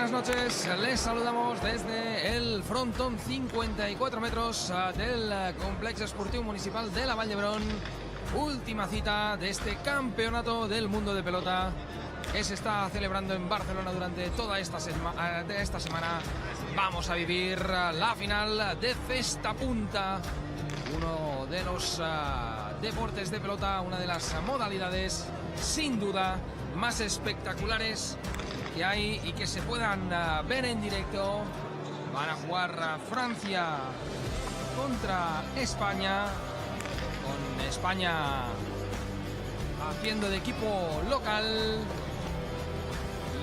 buenas noches, les saludamos desde el frontón 54 metros del Complejo Esportiu Municipal de la Vall d'Hebron. Última cita de este campeonato del mundo de pelota que se está celebrando en Barcelona durante toda esta semana. Vamos a vivir la final de cesta punta, uno de los deportes de pelota, una de las modalidades sin duda más espectaculares que hay y que se puedan ver en directo. Van a jugar Francia contra España, con España haciendo de equipo local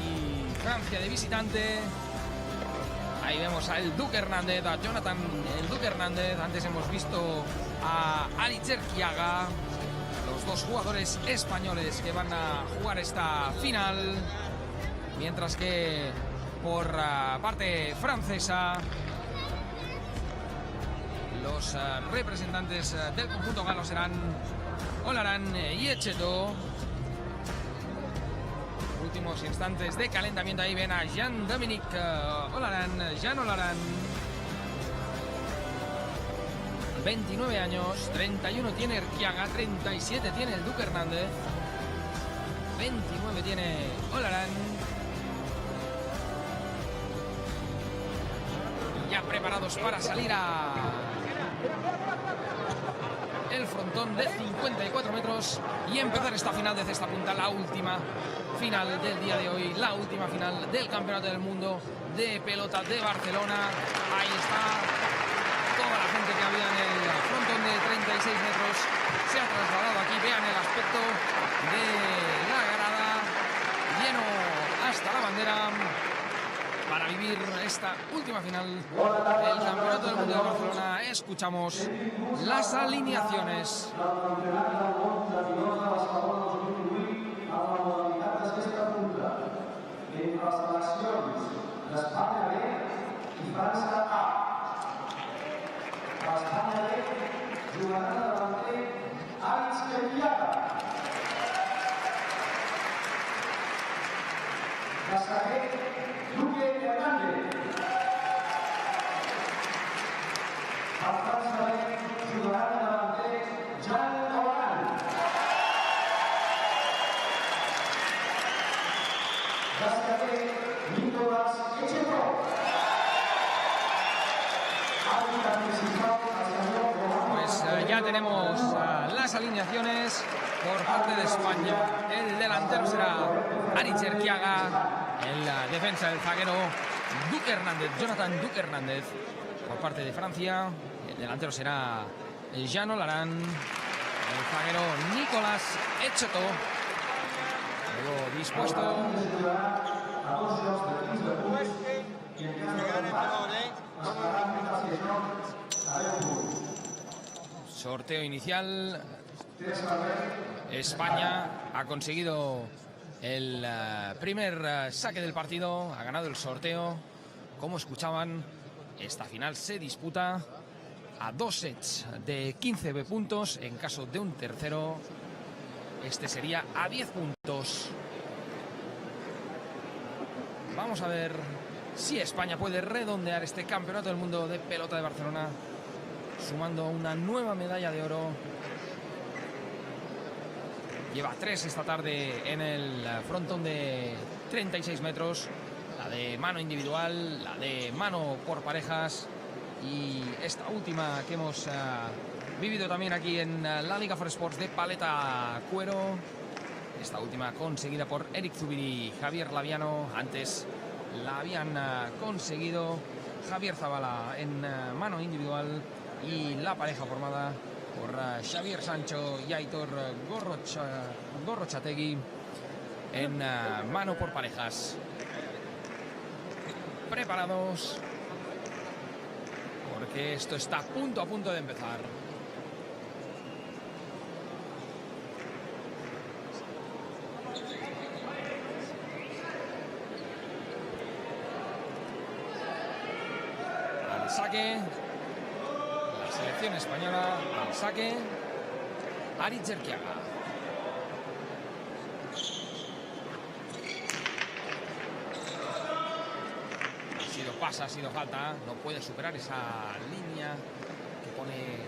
y Francia de visitante. Ahí vemos a el Duque Hernández, a Jonathan el Duque Hernández. Antes hemos visto a Aritz Erquiaga, los dos jugadores españoles que van a jugar esta final. Mientras que por parte francesa, los representantes del conjunto galo serán Olaran y Etxeto. Últimos instantes de calentamiento. Ahí ven a Jean-Dominique Jean Olaran. 29 años, 31 tiene Erquiaga, 37 tiene el Duque Hernández, 29 tiene Olaran. Ya preparados para salir a el frontón de 54 metros y empezar esta final de cesta punta, la última final del día de hoy, la última final del Campeonato del Mundo de Pelota de Barcelona. Ahí está toda la gente que había en el frontón de 36 metros, se ha trasladado aquí. Vean el aspecto de la grada, lleno hasta la bandera, para vivir esta última final del Campeonato del Mundo de Barcelona. Escuchamos las alineaciones. Duque Hernández. A Francia jugará delante Jean Olaran. Gascaré Nicolás Etxeto. Pues ya tenemos las alineaciones por parte de España. El delantero será Aritz Erquiaga. En la defensa, el zaguero Duque Hernández, Jonathan Duque Hernández. Por parte de Francia, el delantero será Jean Olaran. El zaguero Nicolás Etxeto. Luego dispuesto. Sorteo inicial. España ha conseguido el primer saque del partido, ha ganado el sorteo. Como escuchaban, esta final se disputa a 2 sets de 15 puntos. En caso de un tercero, este sería a 10 puntos. Vamos a ver si España puede redondear este Campeonato del Mundo de Pelota de Barcelona, sumando una nueva medalla de oro. Lleva 3 esta tarde en el frontón de 36 metros. La de mano individual, la de mano por parejas y esta última que hemos vivido también aquí en la Liga for Sports de paleta cuero. Esta última conseguida por Eric Zubiri y Javier Laviano. Antes la habían conseguido Javier Zabala en mano individual y la pareja formada por Xavier Sancho y Aitor Gorrochategui en mano por parejas. Preparados, porque esto está a punto de empezar. Al saque, la selección española. Al saque, Aritz Erquiaga. sido pasa, ha sido falta. No puede superar esa línea que pone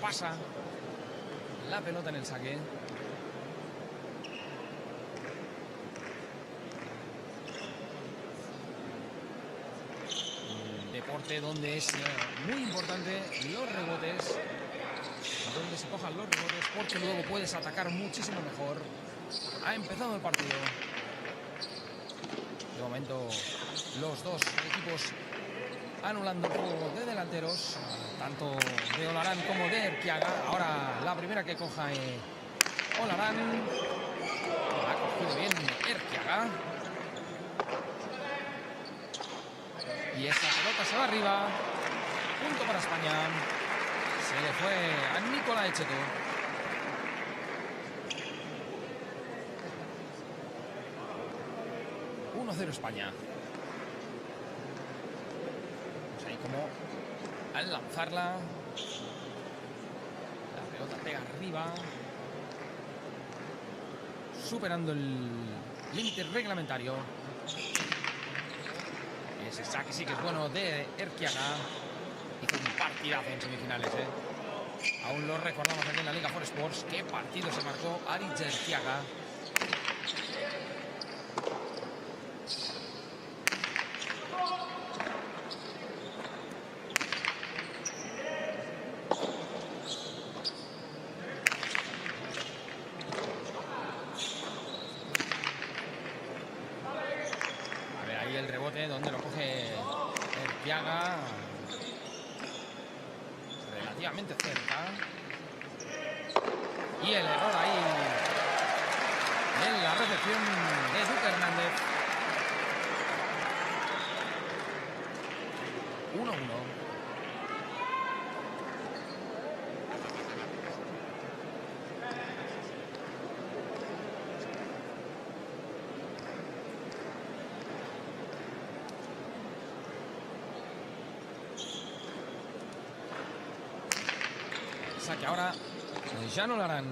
pasa. La pelota en el saque. Un deporte donde es muy importante los rebotes. Donde se cojan los rebotes porque luego puedes atacar muchísimo mejor. Ha empezado el partido. De momento los dos equipos anulando el juego de delanteros, tanto de Olarán como de Erquiaga. Ahora la primera que coja Olarán. Ha cogido bien Erquiaga. Y esta pelota se va arriba. Punto para España. Se le fue a Nicola Echeto. 1-0 España. Pues ahí como al lanzarla, la pelota pega arriba, superando el límite reglamentario. Ese saque sí que es bueno de Erquiaga. Hizo un partidazo en semifinales, Aún lo recordamos aquí en la Liga 4Sports. Qué partido se marcó Aritz Erquiaga. A ver, ahí el rebote donde lo coge Erquiaga. Relativamente cerca. Y el error ahí en la recepción de Duque Hernández. 1-1. Saque ahora Jan Olarán.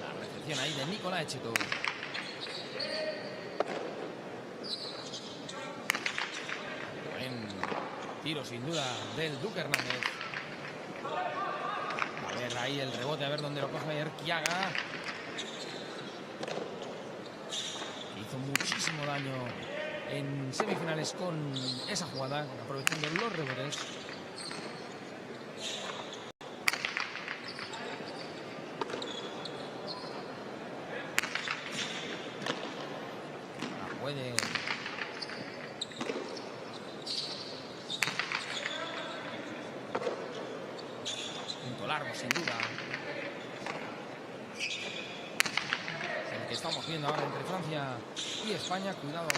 La recepción ahí de Nicola Echeto. Buen tiro sin duda del Duque Hernández. A ver ahí el rebote, a ver dónde lo coge Erquiaga. Hizo muchísimo daño en semifinales con esa jugada, aprovechando los rebotes. Puede punto largo sin duda. El que estamos viendo ahora entre Francia y España. Cuidado.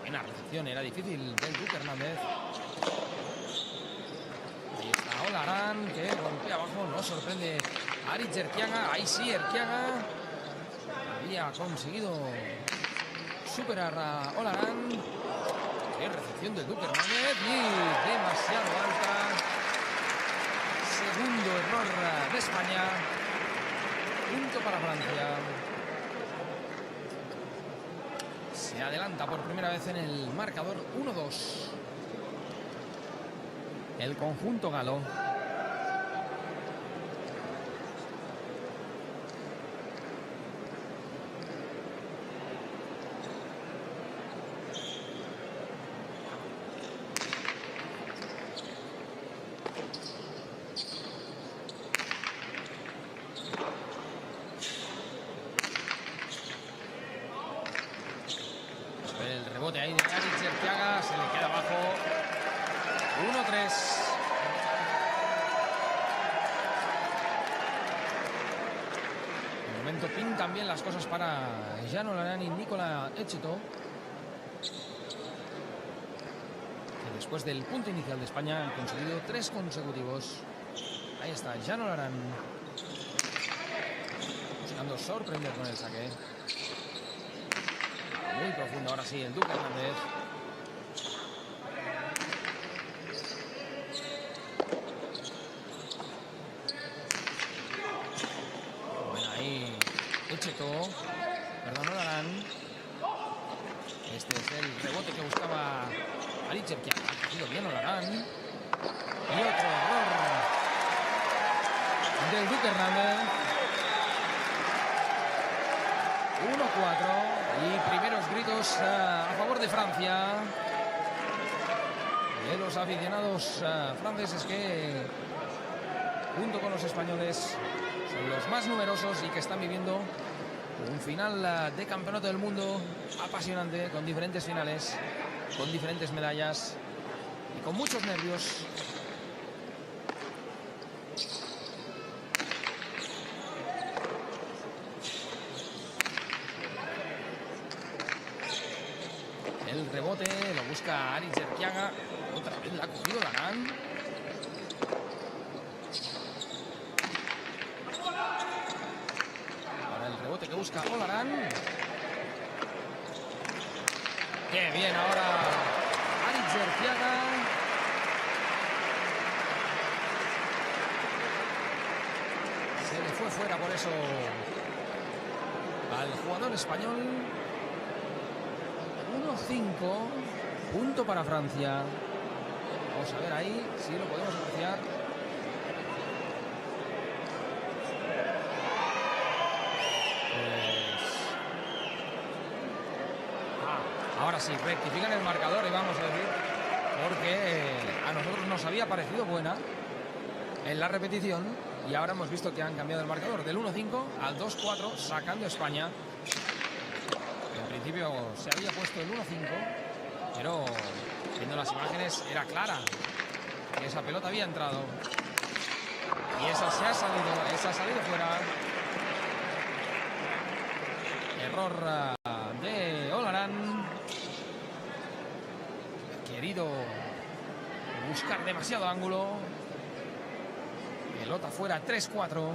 Buena recepción, era difícil del Duque Hernández. Olarán, que golpea abajo, no sorprende a Aritz Erquiaga. Ahí sí, Erquiaga había conseguido superar a Olarán. Qué recepción del Duque Hernández y demasiado alta. Segundo error de España. Punto para Francia. Se adelanta por primera vez en el marcador 1-2. El conjunto galo. El rebote ahí de Aritz Erquiaga, se le queda abajo. 1-3. De momento pintan bien las cosas para Jan Olarán y Nicola Echeto. Que después del punto inicial de España han conseguido 3 consecutivos. Ahí está Jan Olarán. Buscando sorprender con el saque. Muy profundo ahora sí el Duque Hernández. Olarán. Y otro error del Duque Hernández. 1-4 y primeros gritos a favor de Francia, de los aficionados franceses que, junto con los españoles, son los más numerosos y que están viviendo un final de campeonato del mundo apasionante, con diferentes finales, con diferentes medallas y con muchos nervios. El rebote lo busca Aritz Erquiaga. Otra vez la ha cogido Olarán. Ahora el rebote que busca Olarán. Qué bien ahora Aritz Erquiaga. Se le fue fuera por eso al jugador español. 1-5, punto para Francia. Vamos a ver ahí si lo podemos apreciar. Ahora sí, rectifican el marcador y vamos a decir, porque a nosotros nos había parecido buena en la repetición y ahora hemos visto que han cambiado el marcador del 1-5 al 2-4, sacando a España. En principio se había puesto el 1-5, pero viendo las imágenes era clara que esa pelota había entrado y esa ha salido fuera. Error de Olarán. Querido buscar demasiado ángulo. Pelota fuera, 3-4.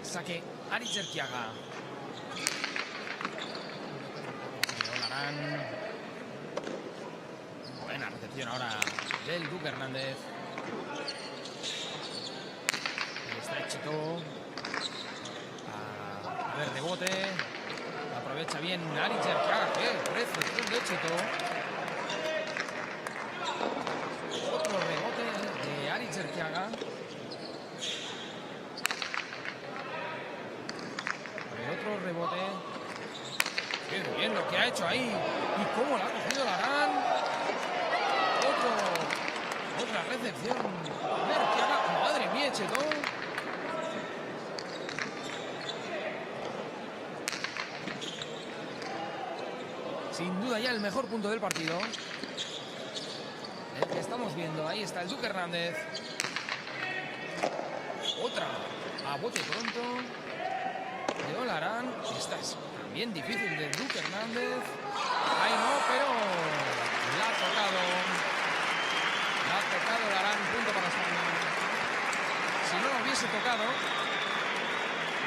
Saque Aritz Erquiaga. Olarán. Buena recepción ahora del Duque Hernández. Ahí está Echetó. A ver, rebote. Aprovecha bien Aritz Erquiaga. ¡Qué recepción de Echetó! Otro rebote de Aritz Erquiaga. Otro rebote. Qué bien lo que ha hecho ahí. Y cómo la ha cogido Olarán. Otra recepción. Madre mía, Echetó. Sin duda ya el mejor punto del partido. El que estamos viendo. Ahí está el Duque Hernández. Otra. A bote pronto. De Olarán. Esta es también difícil de Duque Hernández. Ahí no, pero la ha tocado. La ha tocado Olarán. Punto para España. Si no lo hubiese tocado,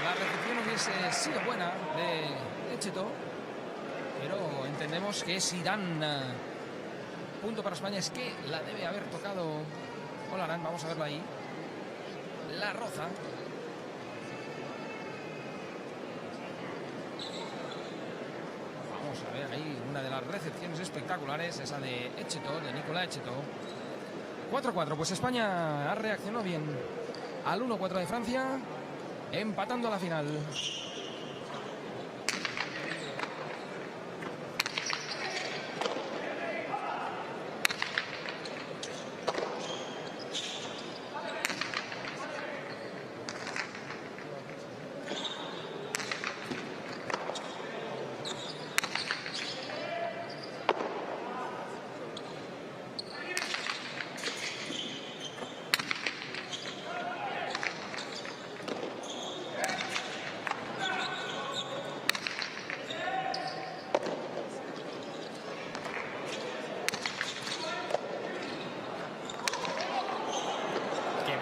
la recepción hubiese sido buena de Echetó. Pero entendemos que si dan punto para España es que la debe haber tocado Olarán. Vamos a verlo ahí. La roza. Vamos a ver ahí una de las recepciones espectaculares, esa de Echetó, de Nicolás Echetó. 4-4, pues España ha reaccionado bien al 1-4 de Francia, empatando a la final.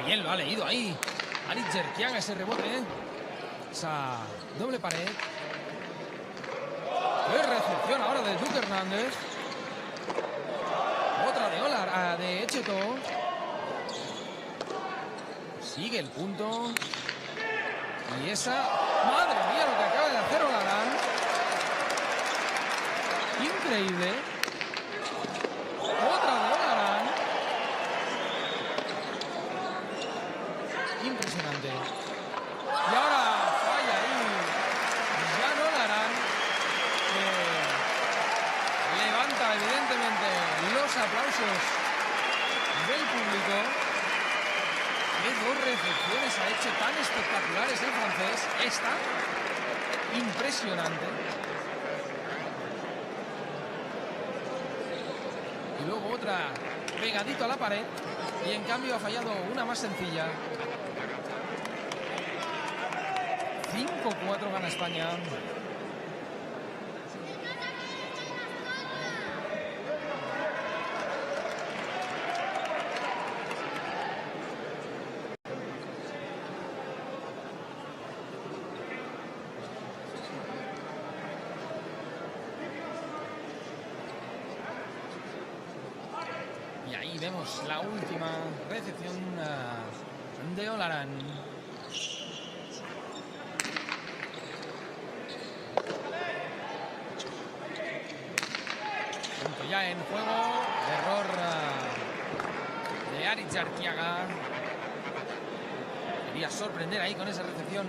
Bien lo ha leído ahí Aritz Erquiaga, ese rebote, esa doble pared. ¡Qué recepción ahora de Duque Hernández! Otra de Olar, de Echeto. Sigue el punto. Y esa... ¡Madre mía lo que acaba de hacer Olarán! Increíble. Otra de Olarán. Impresionante. Y ahora falla ahí Jan Olarán, que levanta evidentemente los aplausos del público. ¿Qué dos recepciones ha hecho tan espectaculares el francés? Esta, impresionante. Y luego otra pegadito a la pared. Y en cambio ha fallado una más sencilla. 5-4 gana España. Y ahí vemos la última recepción de Olarán. Punto ya en juego. Error de Aritz Arquiaga. Quería sorprender ahí con esa recepción.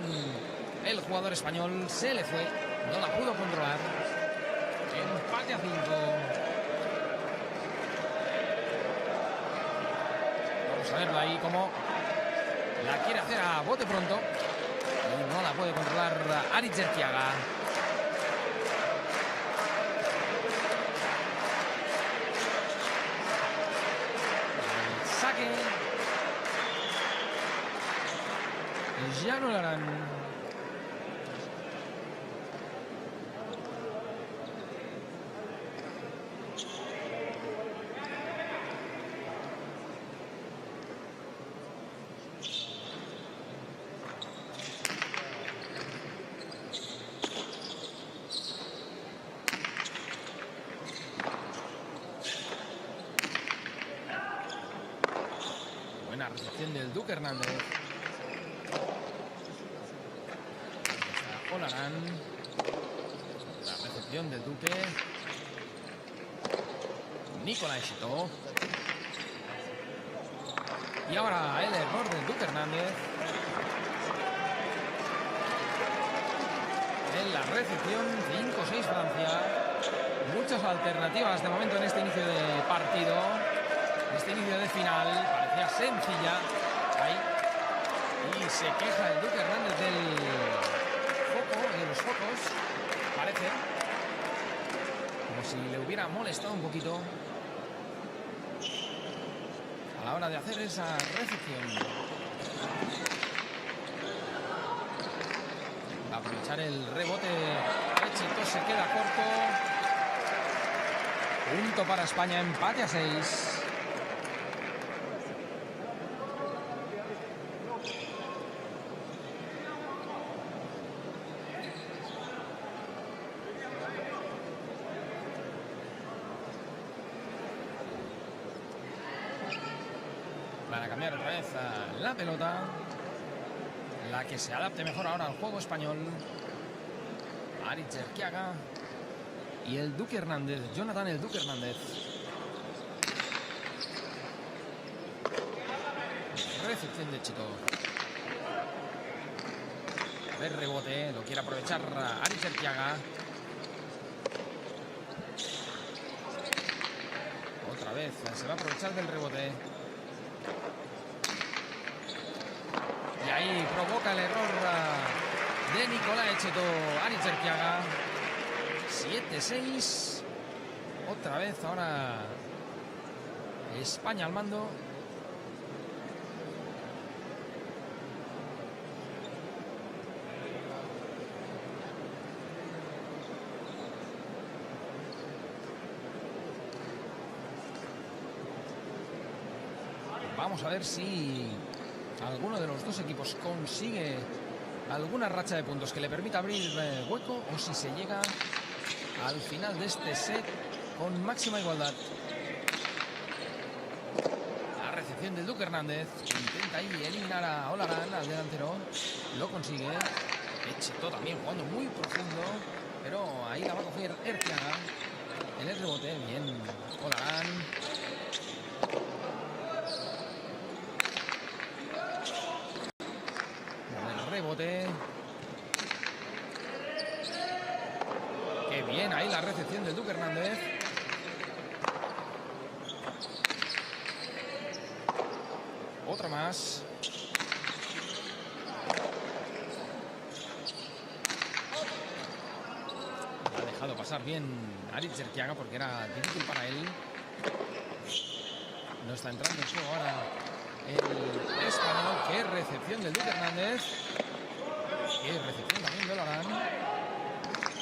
El jugador español se le fue. No la pudo controlar. Empate a 5. Vamos a verlo ahí como la quiere hacer a bote pronto. Y no la puede controlar Aritz Arquiaga. Saque. Jan Olarán. Buena recepción del Duque Hernández. Olarán. La recepción del Duque. Nicolás Echeto. Y ahora el error del Duque Hernández. En la recepción 5-6 Francia. Muchas alternativas de momento en este inicio de partido. Este inicio de final parecía sencilla. Ahí. Y se queja el Duque Hernández del foco, de los focos. Parece como si le hubiera molestado un poquito a la hora de hacer esa recepción. Va a aprovechar el rebote. Echeto se queda corto. Punto para España, empate a 6. Van a cambiar otra vez la pelota. La que se adapte mejor ahora al juego español. Aritz Arquiaga. Y el Duque Hernández. Jonathan el Duque Hernández. Recepción de Echeto. A ver, rebote. Lo quiere aprovechar Aritz Arquiaga. Otra vez. Se va a aprovechar del rebote. Y ahí provoca el error de Nicolás Echeto. Aritz Arquiaga. 7-6. Otra vez ahora España al mando. Vamos a ver si alguno de los dos equipos consigue alguna racha de puntos que le permita abrir hueco, o si se llega al final de este set con máxima igualdad. La recepción del Duque Hernández, intenta ahí eliminar a Olarán, al delantero, lo consigue. Echetó también jugando muy profundo, pero ahí la va a coger Erciaga en el rebote. Bien, Olarán. El rebote. Qué bien ahí la recepción del Duque Hernández. Otra más. Ha dejado pasar bien Aritz Erciaga porque era difícil para él. No está entrando en juego ahora el español. Qué recepción del Duque Hernández. Qué recepción también de Olarán.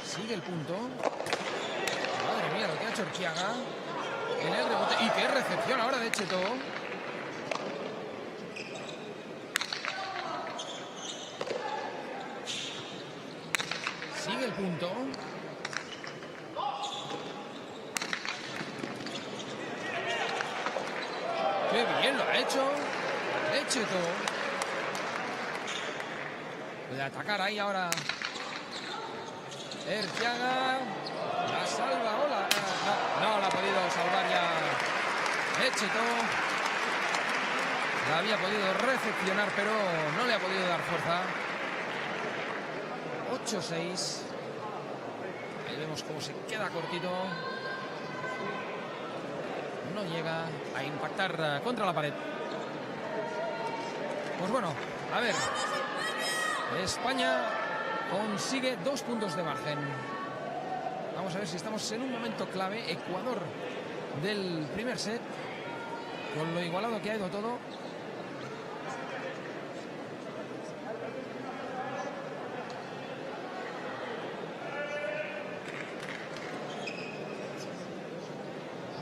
Sigue el punto. Madre mía, lo que ha hecho Erciaga en el rebote. Y qué recepción ahora de Echetó. Sigue el punto. Qué bien lo ha hecho Echetó. Puede atacar ahí ahora Erciaga. La salva. Hola. No la ha podido salvar ya Echetó. La había podido recepcionar, pero no le ha podido dar fuerza. 8-6. Ahí vemos cómo se queda cortito. No llega a impactar contra la pared. Pues bueno, a ver. España consigue 2 puntos de margen. Vamos a ver si estamos en un momento clave. Ecuador del primer set. Con lo igualado que ha ido todo.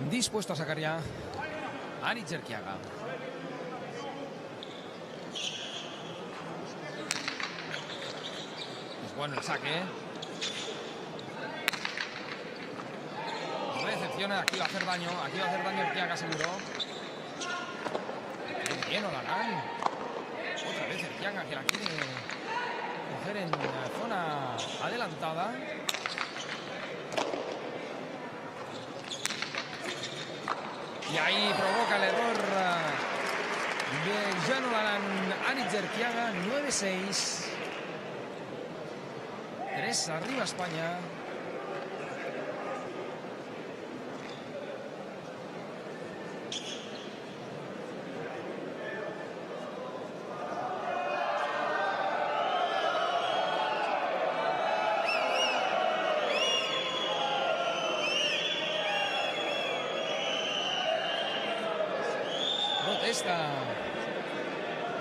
Dispuesto a sacar ya Aritz Erciaga. Es bueno el saque. Recepciona, aquí va a hacer daño. Aquí va a hacer daño Erciaga seguro. Bien Olarán. Otra vez Erciaga que la quiere coger en la zona adelantada. Y ahí provoca el error de Jan Olarán. Aritz Erciaga, 9-6. 3 arriba España. Protesta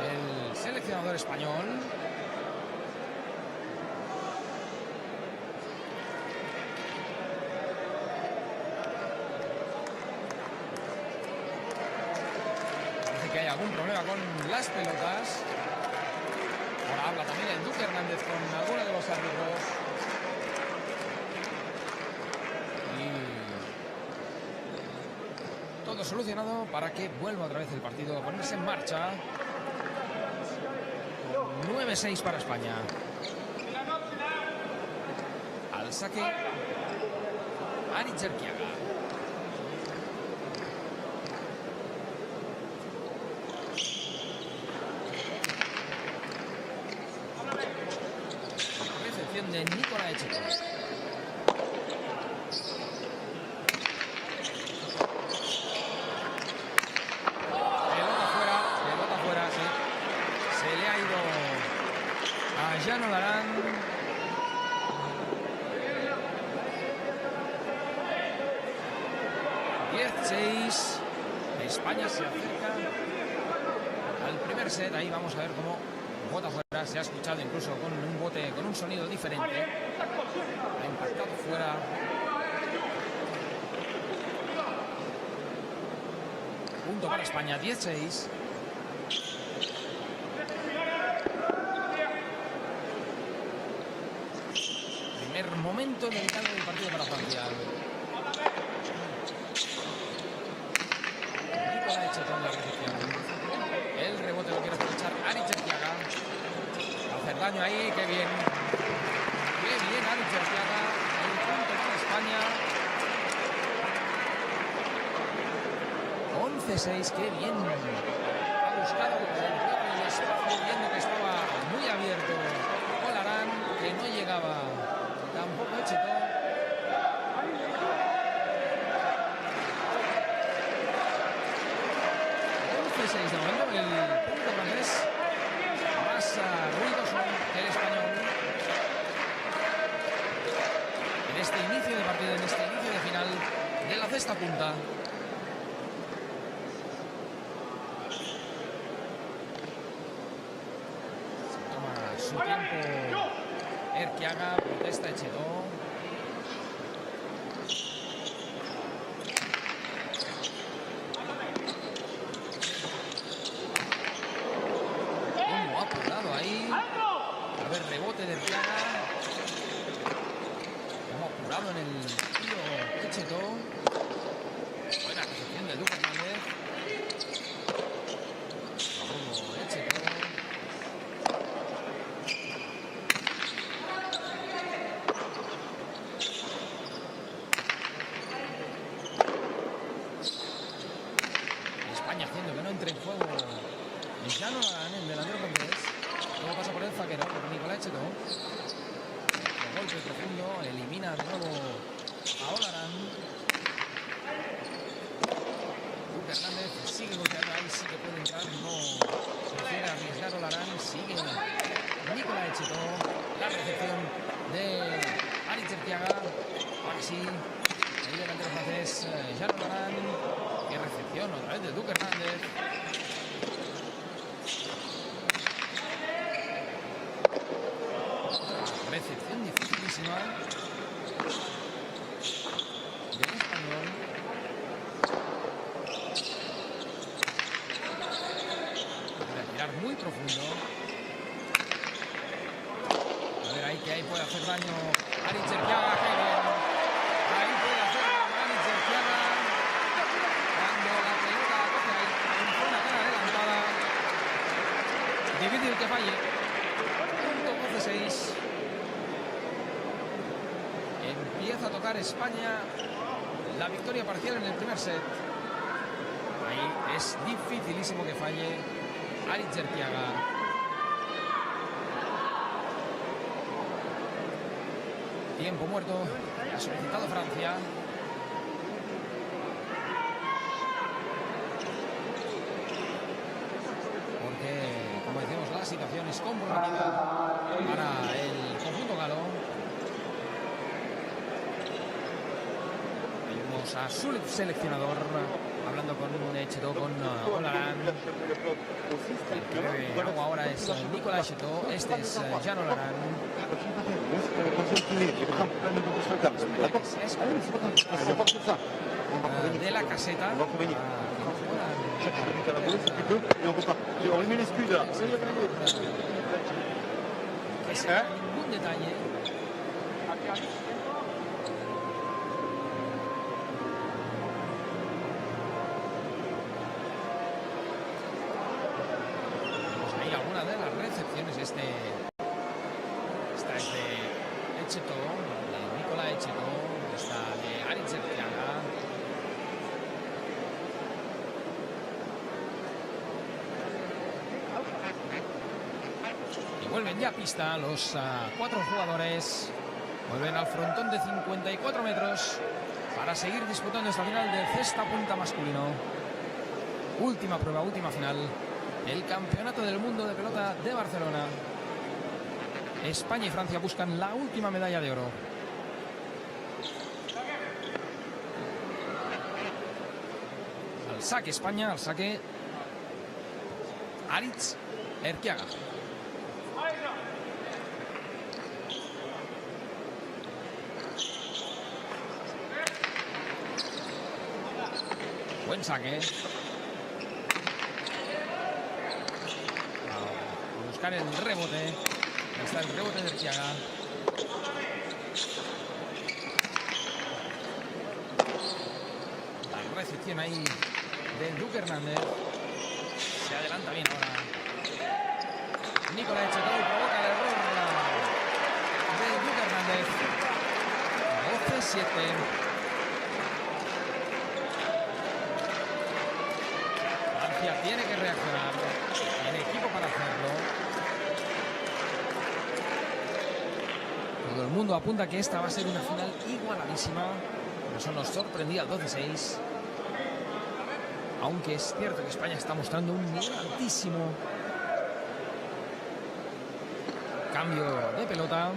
el seleccionador español. Parece que hay algún problema con las pelotas. Ahora habla también el Duque Hernández con alguno de los árbitros. Todo solucionado para que vuelva otra vez el partido a ponerse en marcha. 9-6 para España. Al saque Aritz Erciaga. Recepción de Nicolás Echetó. Jan Olarán. España se acerca al primer set. Ahí vamos a ver cómo bota fuera. Se ha escuchado incluso con un bote con un sonido diferente. Ha impactado fuera. Punto para España, 10-6. Primer momento delicado del partido para Francia. Nicolás Echetó en la recepción. El rebote lo quiere aprovechar Aritz Arteaga. Hacer daño ahí, qué bien. Qué bien Aritz Arteaga. El punto para España. 11-6, qué bien. Ha buscado el espacio, viendo que estaba muy abierto. Olarán, que no llegaba tampoco Echetó. 11-6 de momento, el punto francés más ruidoso que el español. En este inicio de partido, en este inicio de final de la cesta punta. Su tiempo Erquiaga, protesta Echetó. ¿Cómo ha apurado ahí? A ver, rebote de Erquiaga. ¿Cómo ha apurado en el tiro Echetó? Buena recepción de Duque Hernández. Vamos, Echetó. Haciendo que no entre en juego Jean Olarán, el delantero francés. Luego pasa por el zaguero, por Nicolás Echetó. El golpe profundo, elimina de nuevo a Olarán. Duque Hernández sigue golpeando ahí, sí que puede entrar, no prefiere arriesgar Olarán, sigue Nicolás Echetó. La recepción de Aritz Arteaga. Ahora sí, el delantero francés Jean Olarán. Qué recepción otra vez de Duque Hernández. Recepción dificilísima del español. Para tirar muy profundo. A ver ahí que ahí puede hacer daño Aritz Arteaga. Qué bien. Ahí puede hacer daño Aritz Arteaga. Cuando la pelota la coge ahí en zona tan adelantada. Difícil que falle. Punto 12-6. Empieza a tocar España la victoria parcial en el primer set. Ahí es dificilísimo que falle Aritz Arteaga. Tiempo muerto. Ha solicitado Francia. Como decimos, la situación es comprometida para el conjunto galo. Vemos a su seleccionador hablando con Echetó, con Olarán. El que bebe agua ahora es Nicolás Echetó, este es Jean Olarán. De la caseta. Ningún detalle. Hay alguna de las recepciones. Esta es de Echetó, de Nicolás Echetó, esta de Aritz Arteaga. Vuelven ya a pista los 4 jugadores. Vuelven al frontón de 54 metros para seguir disputando esta final de cesta punta masculino. Última prueba, última final. El Campeonato del Mundo de Pelota de Barcelona. España y Francia buscan la última medalla de oro. Al saque España, al saque Aritz Arteaga. Buen saque. A buscar el rebote. Ahí está el rebote de Arteaga. recepción ahí del Duque Hernández. Se adelanta bien ahora Nicolás Echetó y provoca el error del Duque Hernández. 12-7. Francia tiene que reaccionar. Tiene equipo para hacerlo. Todo el mundo apunta que esta va a ser una final igualadísima. Pero eso nos sorprendía al 12-6. Aunque es cierto que España está mostrando un nivel altísimo. Cambio de pelota.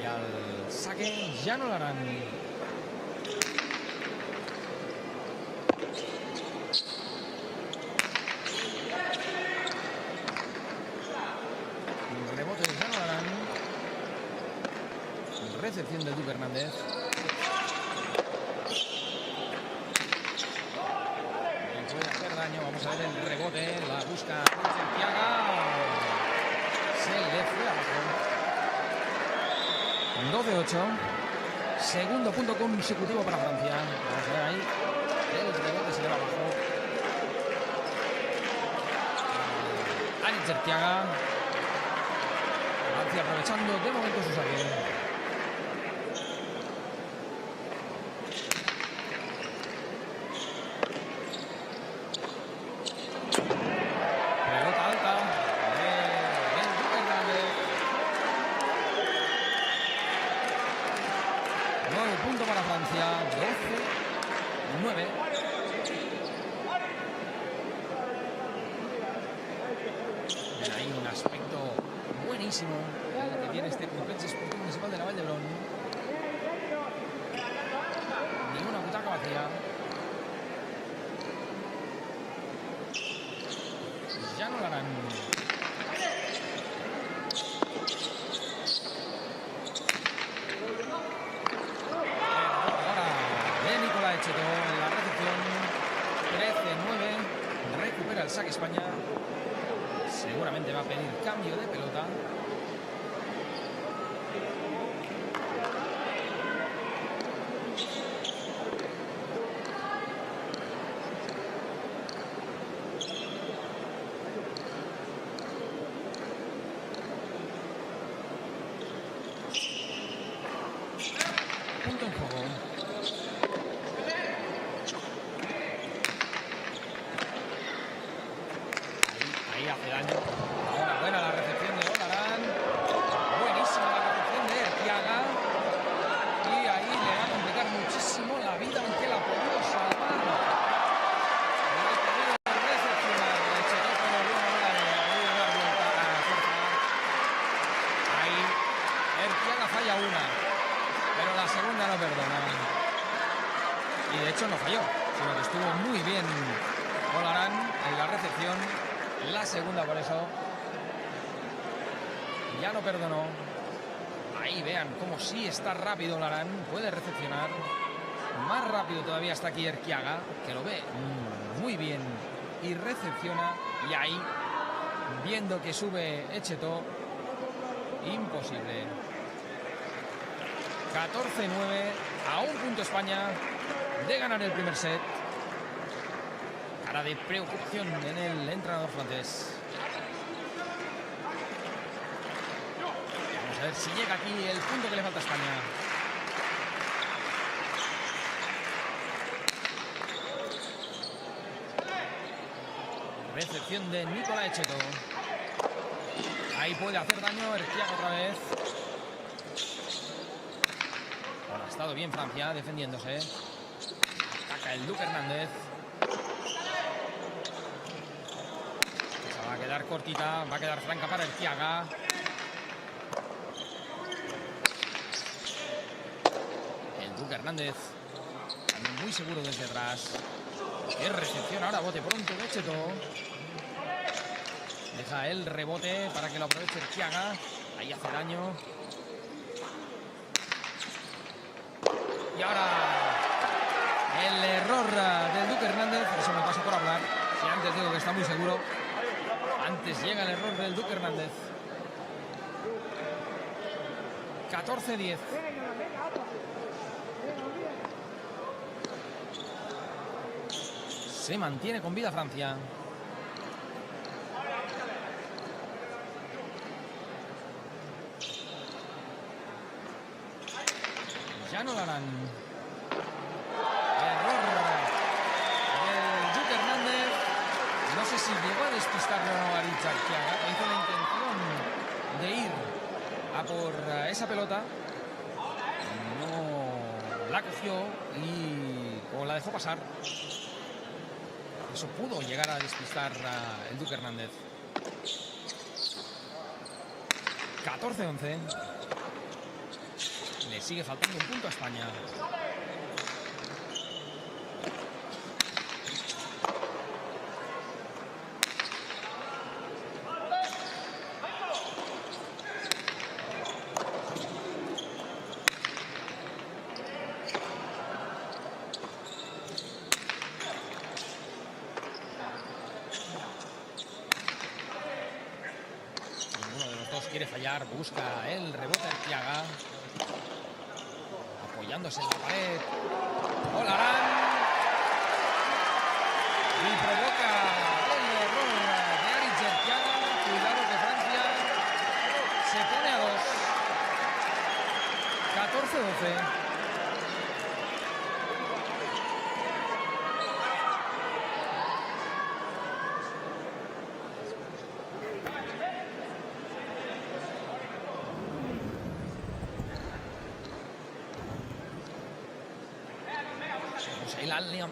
Y al saque ya no lo harán. Rebote ya no lo harán. Recepción del Duque Hernández. Puede hacer daño. Vamos a ver el rebote. La busca Santiago. Se le fue abajo. 12-8. Segundo punto consecutivo para Francia. Vamos a ver ahí. El rebote se le va abajo. Alex Arteaga. Francia aprovechando de momento su saque. Francia, 12-9. Hay un aspecto buenísimo que tiene este complejo esportivo municipal de la Vall d'Hebron. Ni una butaca vacía. Ya no la harán. Echetó en la recepción. 13-9. Recupera el saque España. Seguramente va a pedir cambio de pelota. Punto en juego. Hace daño. Ahora buena la recepción de Olarán. Buenísima la recepción de Arteaga. Y ahí le va a complicar muchísimo la vida, aunque la ha podido salvar. Le ha podido recepcionar. Le Echetó, pero bueno, ha podido dar vuelta a la fuerza. Ahí Arteaga falla una, pero la segunda no perdona. Y de hecho no falló, sino que estuvo muy bien Olarán en la recepción. La segunda por eso ya no perdonó. Ahí vean cómo sí está rápido Olarán. Puede recepcionar. Más rápido todavía está aquí Arteaga, que lo ve muy bien y recepciona. Y ahí, viendo que sube Echetó, imposible. 14-9. A un punto España de ganar el primer set. Cara de preocupación en el entrenador francés. Vamos a ver si llega aquí el punto que le falta a España. Recepción de Nicolás Echetó. Ahí puede hacer daño Arteaga otra vez. Bueno, ha estado bien Francia defendiéndose. Ataca el Duque Hernández. Va a quedar cortita, va a quedar franca para Arteaga. El Duque Hernández, también muy seguro desde atrás. Qué recepción ahora, bote pronto de Echetó. Deja el rebote para que lo aproveche Arteaga. Ahí hace daño. Y ahora el error del Duque Hernández. Eso me pasa por hablar. Si antes digo que está muy seguro. Antes llega el error del Duque Hernández. 14-10. Se mantiene con vida Francia. Ya no lo harán. Error del Duque Hernández. No sé si llegó a despistarlo a Richard Thiaga. Hizo la intención de ir a por esa pelota. No la cogió o la dejó pasar. Eso pudo llegar a despistar el Duque Hernández. 14-11. Le sigue faltando un punto a España. Quiere fallar, busca el rebote de Thiaga, apoyándose en la pared. Olarán y provoca el error de Richard Thiaga. Cuidado que Francia se pone a 2. 14-12.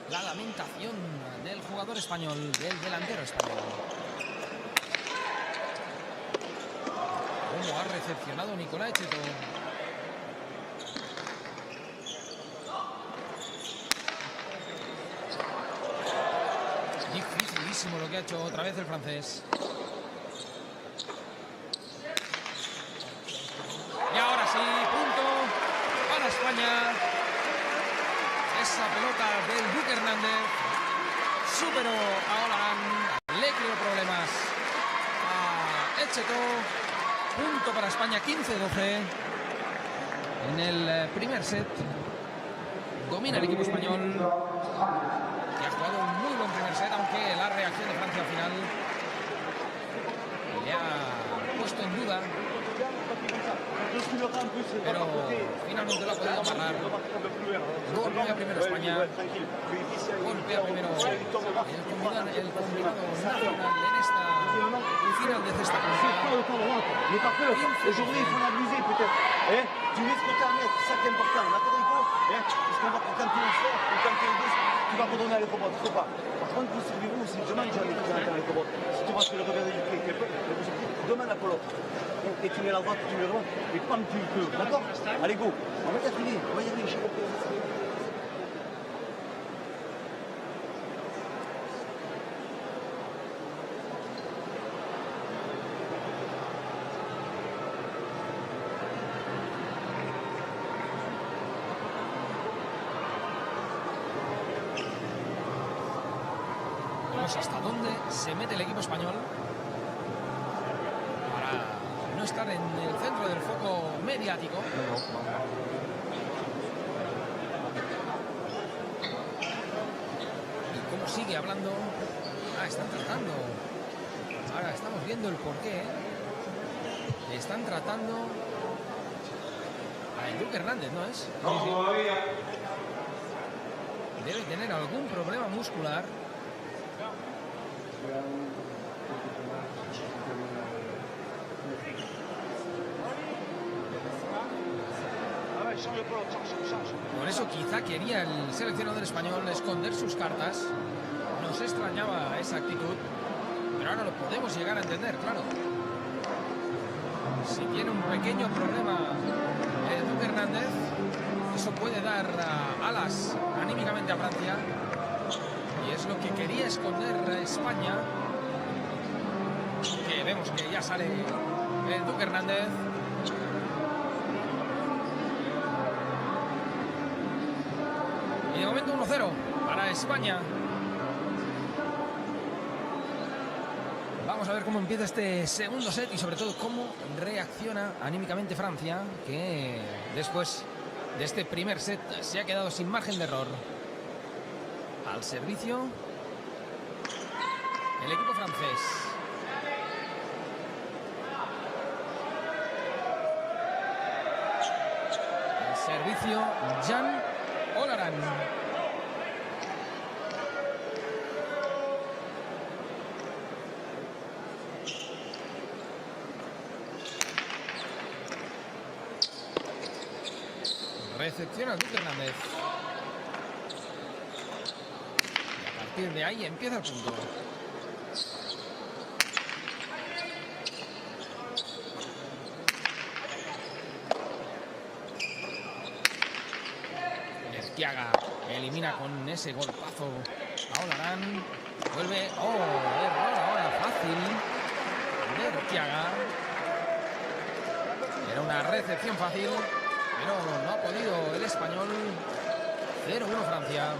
La lamentación del jugador español, del delantero español. ¿Cómo ha recepcionado Nicolás Cheto? Dificilísimo lo que ha hecho otra vez el francés. Y ahora sí, punto para España. Esa pelota del Duque Hernández superó a Olarán, le creó problemas a Etxeto. Punto para España, 15-12 en el primer set. Domina el equipo español, que ha jugado un muy buen primer set, aunque la reacción de Francia al final le ha puesto en duda. Pero finalmente lo ha podido amarrar. Golpea primero España. Golpea primero el combinado nacional en esta final de cesta. Mais par contre, aujourd'hui, il faut l'abuser peut-être. Tu mets ce que tu as à mettre, c'est ça qui est important. D'accord, Rico? Parce qu'on va, quand tu es fort, ou quand tu es douce, tu vas redonner à les robots. Il ne faut pas. Par contre, vous servez-vous aussi. Je mange jamais avec les robots. Si tu vois que le revers du pied, demande à Polo. Et tu mets la droite, tu mets le droit, et comme tu peux. D'accord? Allez, go. On va y arriver. On va y arriver. Hasta dónde se mete el equipo español para no estar en el centro del foco mediático. Y cómo sigue hablando. Están tratando. Ahora estamos viendo el porqué. Están tratando a Duque Hernández, ¿no es? Debe tener algún problema muscular. Por eso quizá quería el seleccionador español esconder sus cartas. Nos extrañaba esa actitud, pero ahora lo podemos llegar a entender, claro. Si tiene un pequeño problema el Duque Hernández, eso puede dar alas anímicamente a Francia. Y es lo que quería esconder España. Que vemos que ya sale el Duque Hernández. Y de momento 1-0 para España. Vamos Vamos a ver cómo empieza este segundo set y sobre todo cómo reacciona anímicamente Francia, que después de este primer set se ha quedado sin margen de error. Al servicio el equipo francés. El servicio Jean Olaran. Recepciona Duque Hernández. Y a partir de ahí empieza el punto. Erquiaga elimina con ese golpazo a Olaran. Vuelve. ¡Oh! Error ahora fácil de Erquiaga. Era una recepción fácil, pero no ha podido el español. 0-1 Francia.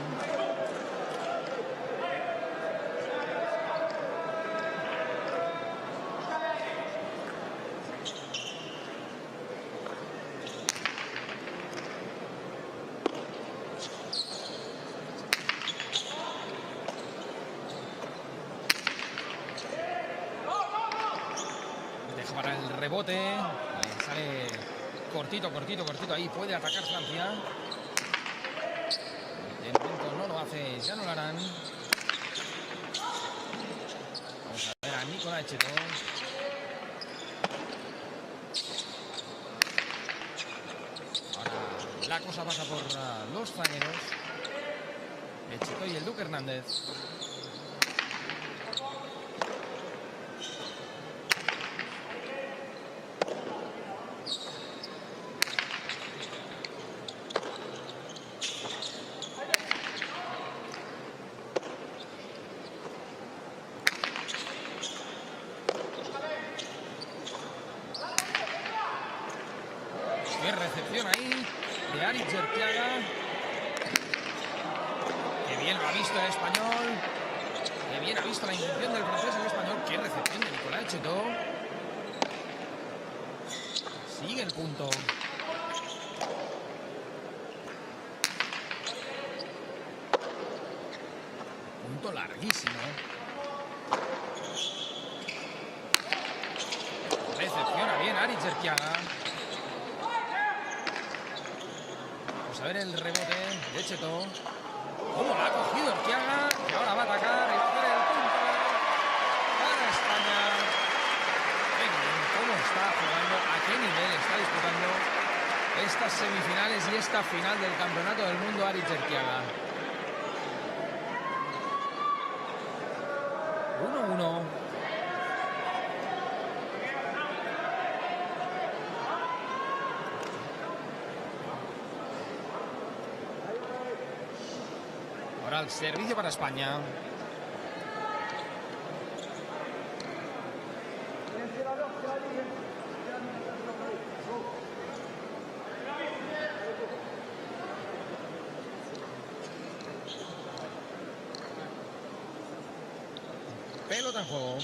Deja para el rebote. Sale cortito, cortito, cortito. Ahí puede atacar Francia. De momento no lo hace Jean Olaran. Vamos a ver a Nicolás Echeto. Ahora la cosa pasa por los zagueros. Echeto y el Duque Hernández. Qué recepción ahí de Aritz Erquiaga. Qué bien lo ha visto el español. Qué bien ha visto la intención del francés el español. Qué recepción de Nicolás Echeto. Sigue el punto. Punto larguísimo. Recepciona bien Aritz Erquiaga. A ver el rebote de Echeto. ¿Cómo la ha cogido Erquiaga? Y ahora va a atacar y va a hacer el punto para España. Qué bien, cómo está jugando, a qué nivel está disputando estas semifinales y esta final del Campeonato del Mundo Aritz Erquiaga. 1-1. Ahora el servicio para España. Pelota en juego.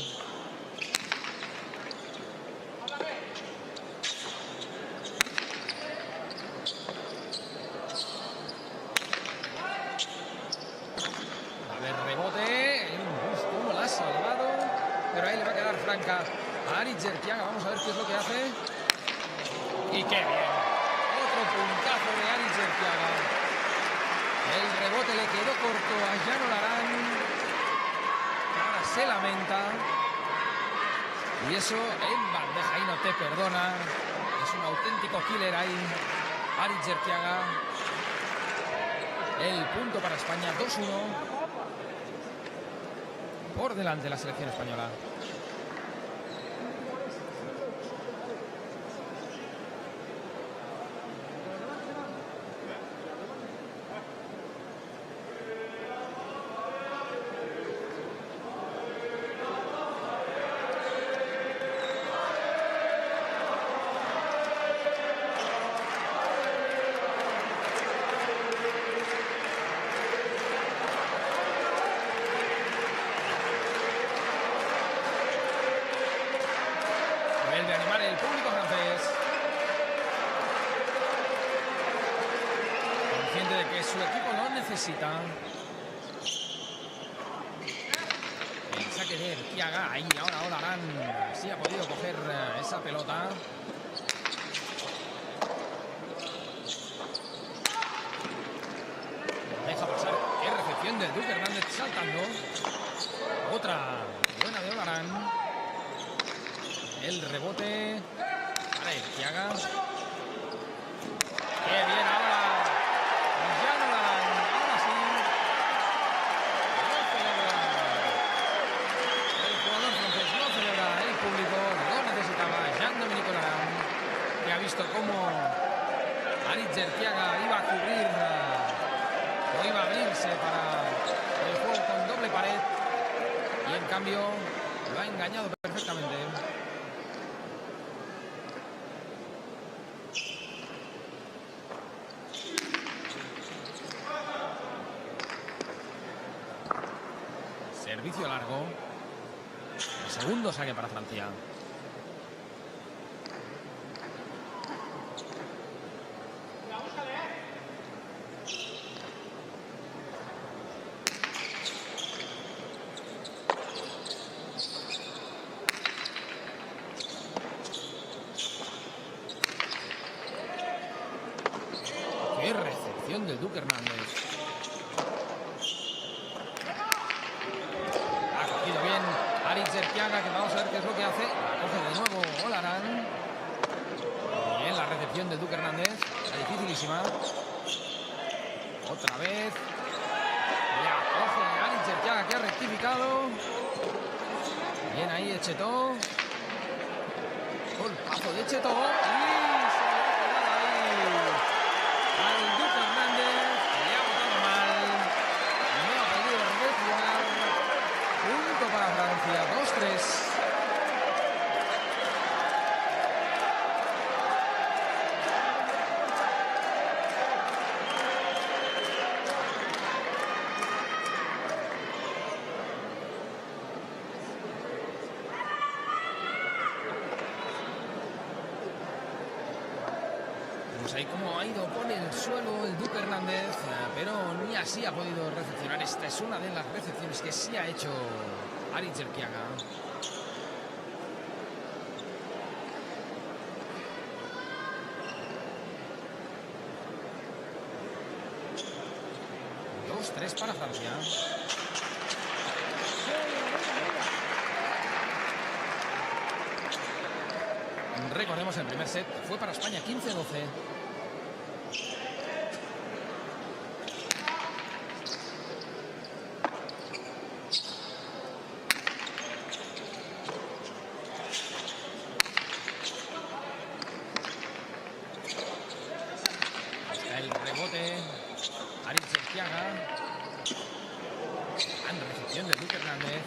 Franca a Aritz Erquiaga. Vamos a ver qué es lo que hace. Y qué bien. Otro puntazo de Aritz Erquiaga. El rebote le quedó corto a Jean Olaran. Ahora se lamenta. Y eso en bandeja y no te perdona. Es un auténtico killer ahí. Aritz Erquiaga. El punto para España. 2-1. Por delante la selección española. Vuelve a animar el público francés. Consciente de que su equipo lo necesita. El saque de Erquiaga. Ahí ahora Olarán sí ha podido coger esa pelota. Deja pasar. Qué recepción del Duque Hernández saltando. Otra buena de Olarán. El rebote para Erquiaga. Qué bien ahora. Jan Olarán. Ahora sí. Lo celebra. El jugador francés lo celebra. El público lo necesitaba. Jean-Dominique Olarán, que ha visto cómo Aritz Erquiaga iba a cubrir o iba a abrirse para el juego con doble pared. Y en cambio lo ha engañado perfectamente. Servicio largo. El segundo saque para Francia. Qué recepción del Duque Hernández. Erquiaga, que vamos a ver qué es lo que hace. La coge de nuevo Olarán. Bien la recepción del Duque Hernández. Está dificilísima. Otra vez. La coge Aritz Erquiaga, que ha rectificado. Bien ahí Echetó. Golpazo de Echetó. Y se le ha quedado ahí al Duque Hernández. Le ha botado mal. No ha podido reaccionar. Punto para Francia, 2-3. Vemos ahí cómo ha ido por el suelo el Duque Hernández, pero ni así ha podido recepcionar. Esta es una de las recepciones que sí ha hecho Aritz Erquiaga. Tres para Francia. Recordemos, el primer set fue para España 15-12. Está el rebote. Aritz Erquiaga. Gran recepción de Duque Hernández.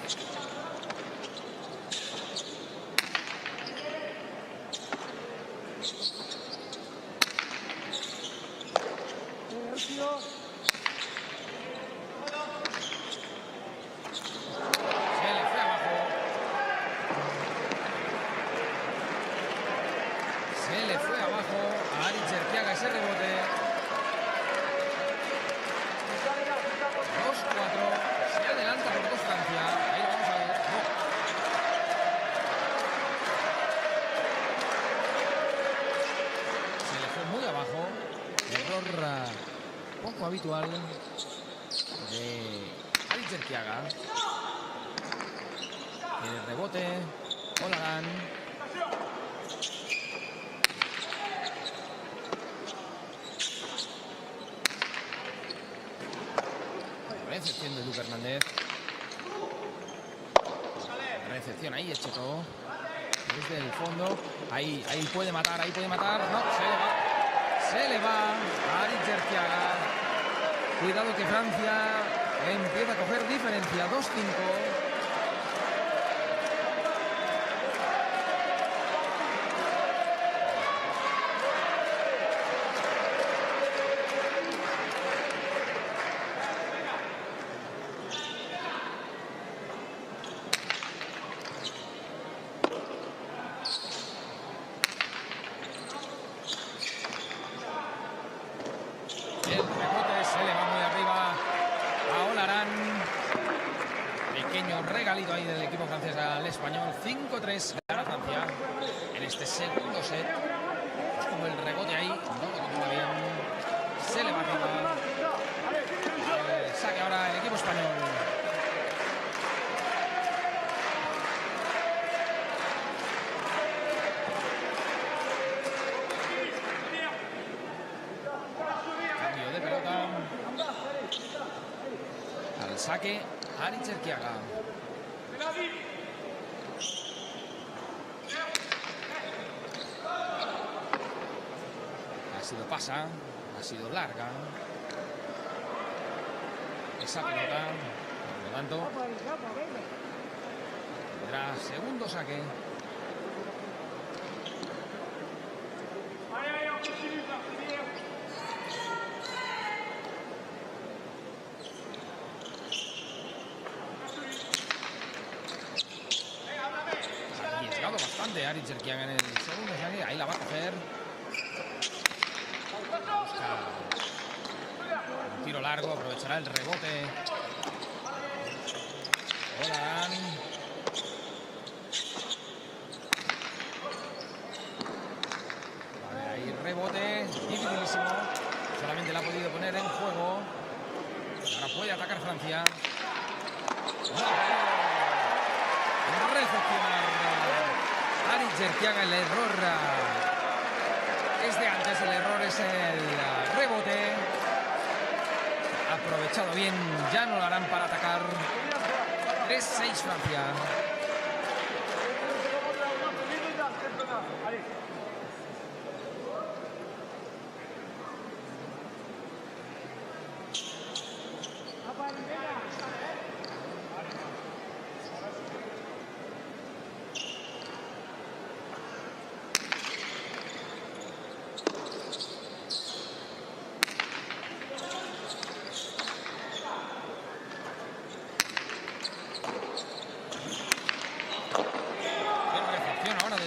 Se le fue abajo a Aritz Erquiaga ese rebote. 2-4. Se adelanta por 2 Francia. Ahí lo vamos a ver. No. Se le fue muy abajo. Error poco habitual de Aritz Erquiaga. El rebote. Olarán. Recepción de Duque Hernández. Recepción ahí, Echetó. Desde el fondo. Ahí puede matar, ahí puede matar. No, se le va a Aritz Erquiaga. Cuidado que Francia empieza a coger diferencia. 2-5. gracias al español. 5-3 gana Francia en este segundo set. Es como el rebote ahí, no lo controla bien, se le va arriba. Saque ahora el equipo español. Cambio de pelota. Al saque, Aritz Erquiaga. Ha sido pasa, ha sido larga esa pelota, por lo tanto tendrá segundo saque. Ha arriesgado bastante Aritz Erquiaga en el segundo saque, ahí la va a coger. Un tiro largo, aprovechará el rebote. Olarán. Vale, ahí rebote, dificilísimo. Solamente la ha podido poner en juego. Ahora puede atacar Francia. Recepcionar Aritz Erquiaga, el error es de antes, el error es el rebote. Aprovechado bien, ya no lo harán para atacar. 3-6 Francia.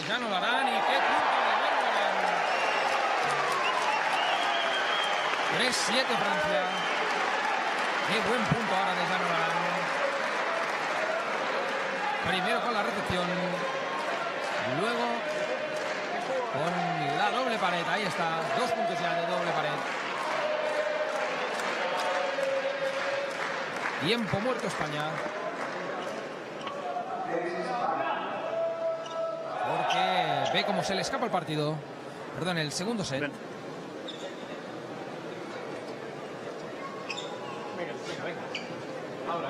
Ya no lo harán y qué punto de 3-7 Francia. Qué buen punto ahora de Jan Olarán. Primero con la recepción, luego con la doble pared. Ahí está, 2 puntos ya de doble pared. Tiempo muerto España. Porque ve cómo se le escapa el partido. Perdón, el segundo set. Venga. Ahora,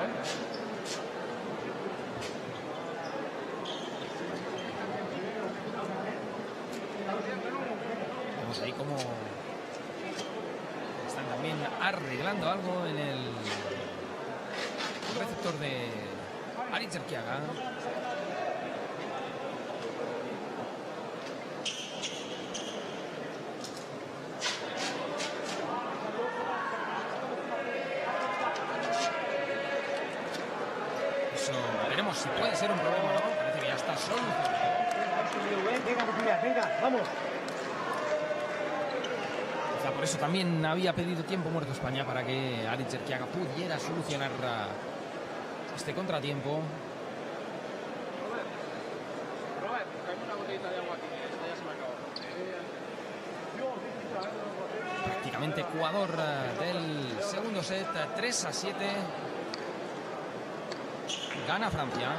vemos ahí cómo están también arreglando algo en el receptor de Aritz Erquiaga. Veremos si puede ser un problema o no. Parece que ya está solucionado. Venga, vamos. O sea, por eso también había pedido tiempo muerto España, para que Aritz Erquiaga pudiera solucionar este contratiempo. Robert, tráeme una botellita de agua aquí, esta ya se me acabó. Prácticamente Ecuador del segundo set, 3-7. Gana Francia.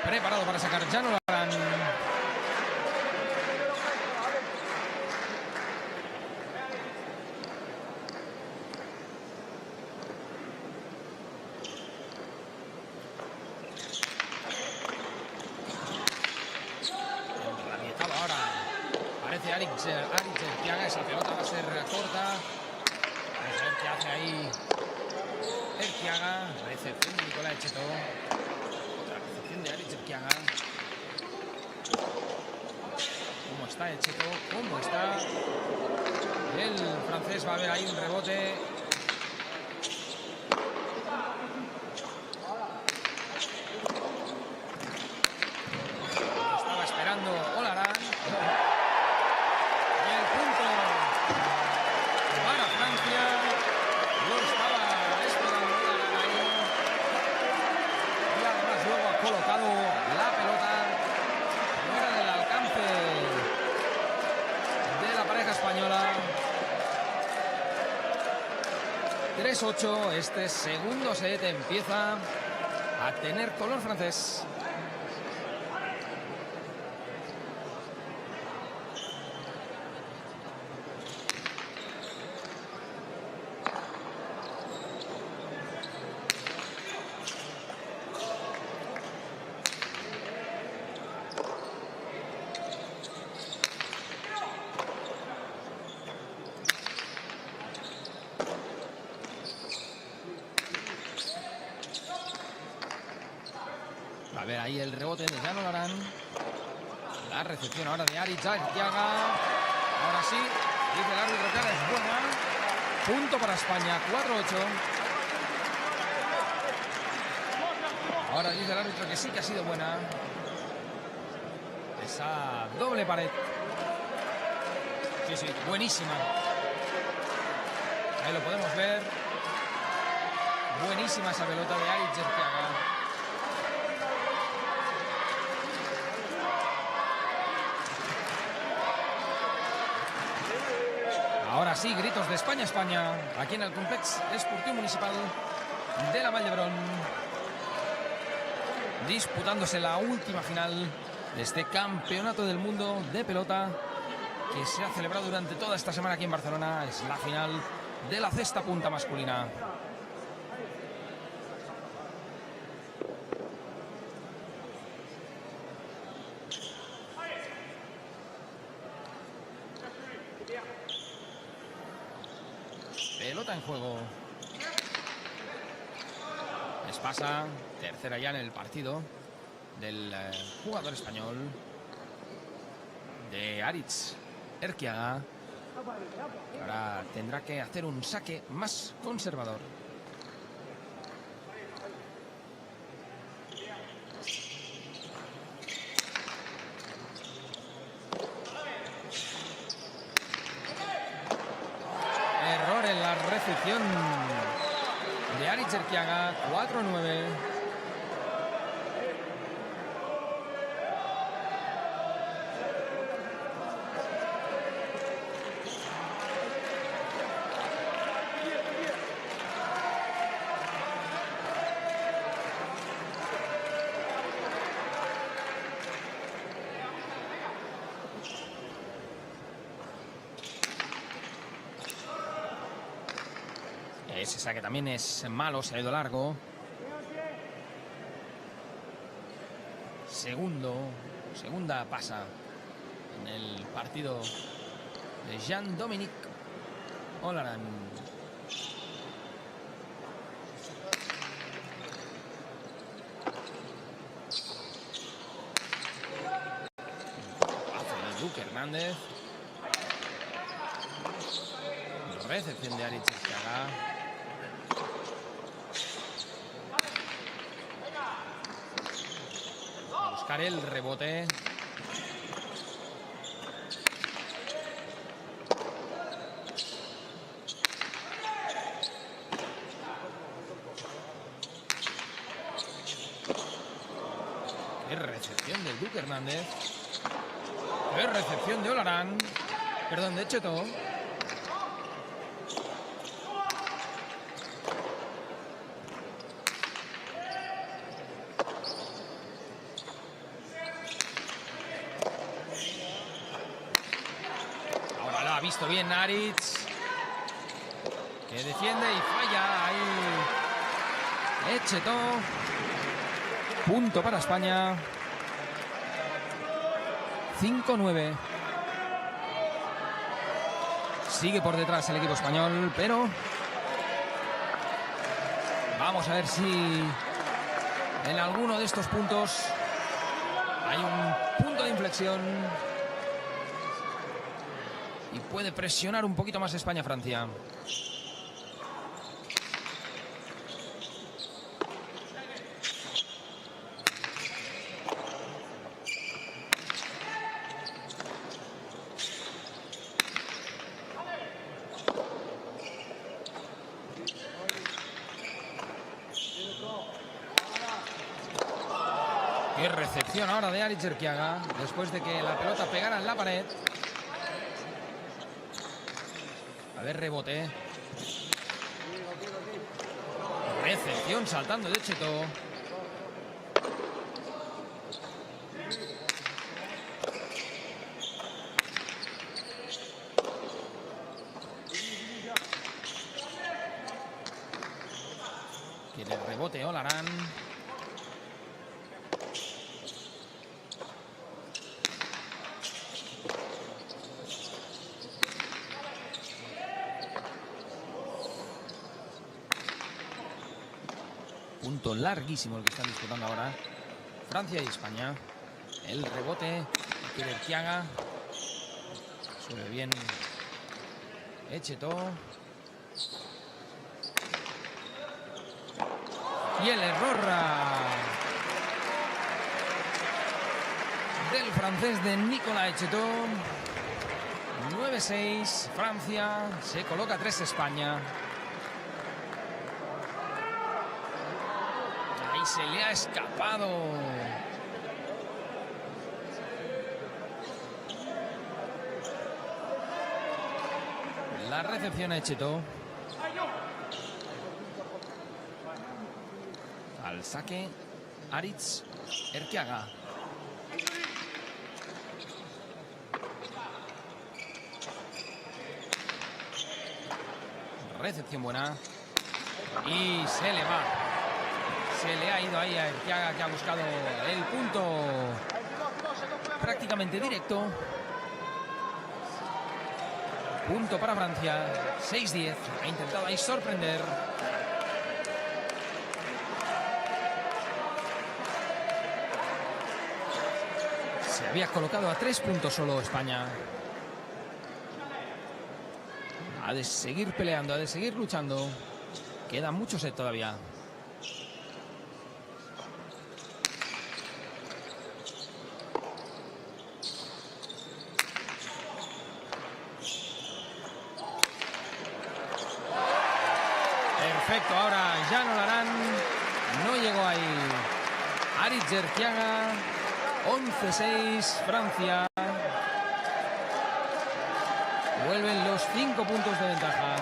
Preparado para sacar Jan Olarán. Aritz Erquiaga, esa pelota va a ser corta. Vamos a ver qué hace ahí Erquiaga. Recepción de Nicolás Echeto. Otra recepción de Aritz Erquiaga. ¿Cómo está Echeto? ¿Cómo está? El francés va a ver ahí un rebote. 3-8. Este segundo set empieza a tener color francés. A ver, ahí el rebote de Jan Olarán. La recepción ahora de Aritz Arteaga. Ahora sí, dice el árbitro que es buena. Punto para España, 4-8. Ahora dice el árbitro que sí que ha sido buena. Esa doble pared. Sí, buenísima. Ahí lo podemos ver. Buenísima esa pelota de Aritz Arteaga. Ahora sí, gritos de España, España, aquí en el Complex Esportiu Municipal de la Vall d'Hebron, disputándose la última final de este Campeonato del Mundo de Pelota que se ha celebrado durante toda esta semana aquí en Barcelona. Es la final de la cesta punta masculina. Pelota en juego. Les pasa, tercera ya en el partido del jugador español, de Aritz Arteaga. Ahora tendrá que hacer un saque más conservador. Recepción de Aritz Arteaga, 4-9. Ese saque también es malo, se ha ido largo. Segunda pasa en el partido de Jean-Dominique Olarán. Hace Duque Hernández. Recepción de Aritz Arteaga. Buscar el rebote. Qué recepción del Duque Hernández. Qué recepción de Olarán. Perdón, de Cheto. Ha visto bien Aritz, que defiende y falla ahí Etxeto. Punto para España, 5-9. Sigue por detrás el equipo español, pero vamos a ver si en alguno de estos puntos hay un punto de inflexión y puede presionar un poquito más España-Francia. Qué recepción ahora de Aritz Arteaga, después de que la pelota pegara en la pared. A ver, rebote. Recepción saltando de Cheto. Quiere rebote Olarán. Punto larguísimo el que están disputando ahora Francia y España. El rebote quiere Erquiaga. Sube bien Etxeto. Y el error del francés de Nicolas Etxeto. 9-6 Francia. Se coloca 3 España. Ahí se le ha escapado. La recepción a Etxeto. Al saque, Aritz Erquiaga. Recepción buena. Y se le va. Se le ha ido ahí a Erquiaga, que ha buscado el punto prácticamente directo. Punto para Francia. 6-10. Ha intentado ahí sorprender. Se había colocado a 3 puntos solo España. Ha de seguir peleando, ha de seguir luchando. Queda mucho set todavía. Perfecto, ahora Jan Olarán. No llegó ahí. Aritz Erquiaga. 11-6 Francia. Vuelven los 5 puntos de ventaja.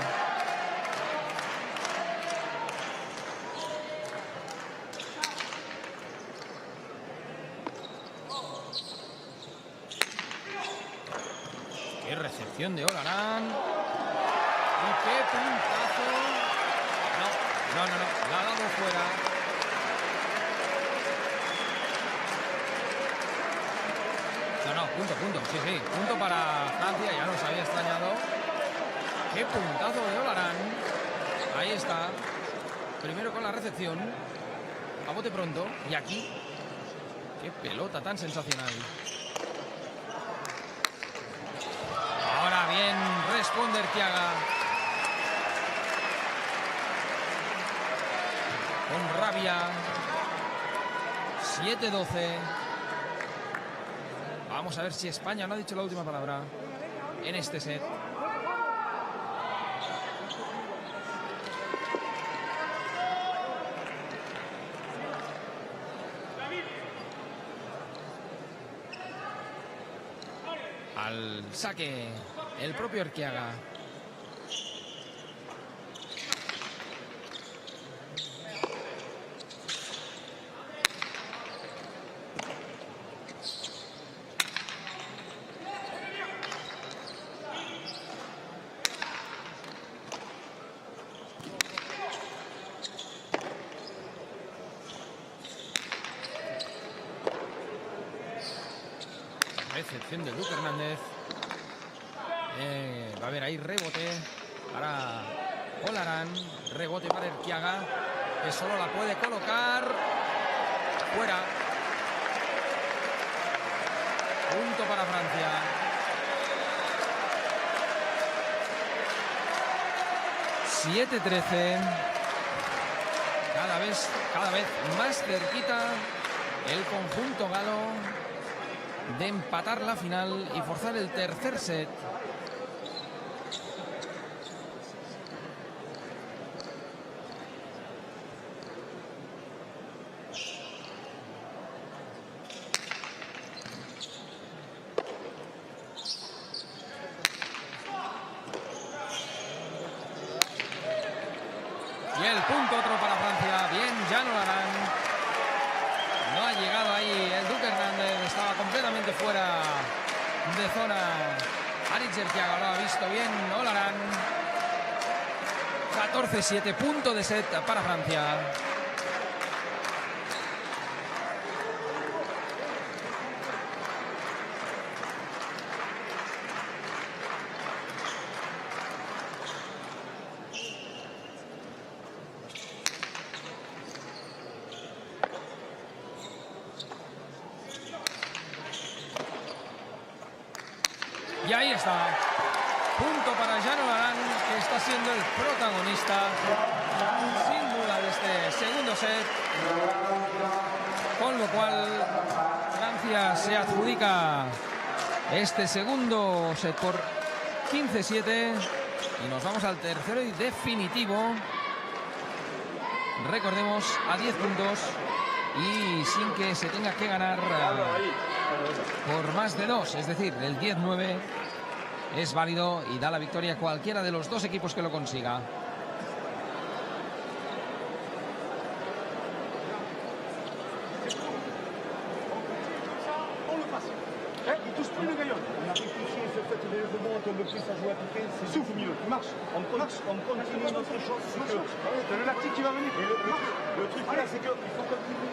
Qué recepción de Olarán. Y qué puntazo. No. La ha dado fuera. No, punto. Sí. Punto para Francia, ya nos había extrañado. Qué puntazo de Olarán. Ahí está. Primero con la recepción. A bote pronto. Y aquí. Qué pelota tan sensacional. Ahora bien, responde Erquiaga. Con rabia. 7-12. Vamos a ver si España no ha dicho la última palabra en este set. Al saque, el propio Erquiaga. Recepción de Luke Hernández. Va a haber ahí rebote para Olarán. Rebote para Erquiaga, que solo la puede colocar. Fuera. Punto para Francia. (7-13). Cada vez más cerquita el conjunto galo de empatar la final y forzar el tercer set. Y el punto otro para Francia. Jan Olarán. No ha llegado ahí el Duque Hernández, estaba completamente fuera de zona. Aritz Gerquiaga lo ha visto bien Olarán. 14-7, punto de set para Francia. Y ahí está, punto para Jan Olarán, que está siendo el protagonista sin duda de este segundo set, con lo cual Francia se adjudica este segundo set por 15-7 y nos vamos al tercero y definitivo, recordemos, a 10 puntos y sin que se tenga que ganar por más de 2, es decir, el 10-9 es válido y da la victoria a cualquiera de los dos equipos que lo consiga. Il touche plus le gaillon. On a réfléchi sur cette rebond, on tombe plus à jouer à piquer. C'est souffle mieux. Marche. On continue notre chose. C'est le lactique qui va venir. Le truc là, c'est qu'il faut continuer.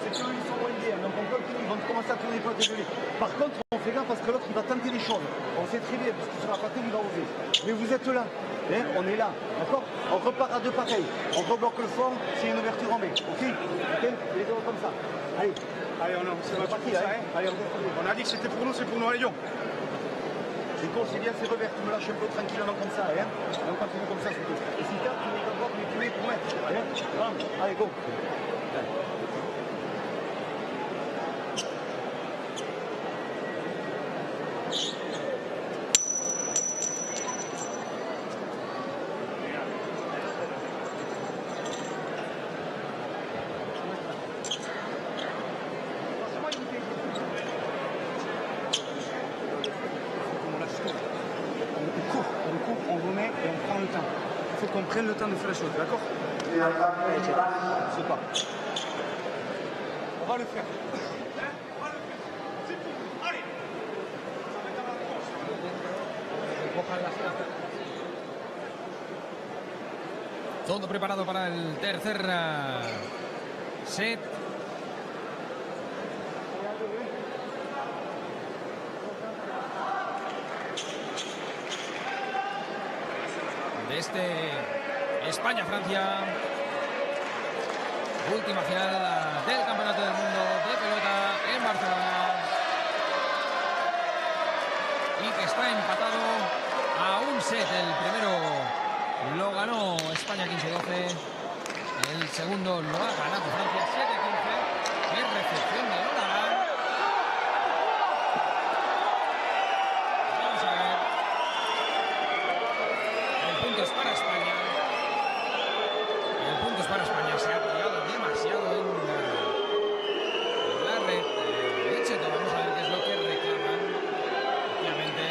C'est qu'eux, ils sont moins bien. Donc on continue. Ils vont commencer à tourner les potes dégelés. Par contre, on fait gaffe parce que l'autre, il va tenter les choses. On sait très bien, parce que sur la patte, il va oser. Mais vous êtes là. Hein, on est là. D'accord? On repart à deux pareils. On rebloque le fond s'il y a une ouverture en B. Ok? Les deux comme ça. Allez. Allez, c'est parti, là, hein. Allez, On a dit que c'était pour nous, c'est pour nous, allez, Lyon. C'est con, c'est bien, c'est revers, tu me lâches un peu tranquillement comme ça, hein. On continue comme ça, surtout. Et si t'as, tu mets ta droite, mais tu mets pour mettre. Hein. Voilà. Allez, go. On remet et on prend le temps. Il faut qu'on prenne le temps de faire les choses, d'accord? Allez, tiens, c'est pas. On va le faire. Todo preparado para el tercer set. De este España-Francia, última final del Campeonato del Mundo de pelota en Barcelona, y que está empatado a un set. El primero lo ganó España 15-12, el segundo lo ha ganado Francia 7-15. ¡Qué recepción de Olarán! Vamos a ver. El punto es para España. El punto es para España. Se ha apoyado demasiado en la red de Cheto. Vamos a ver qué es lo que reclaman. Obviamente.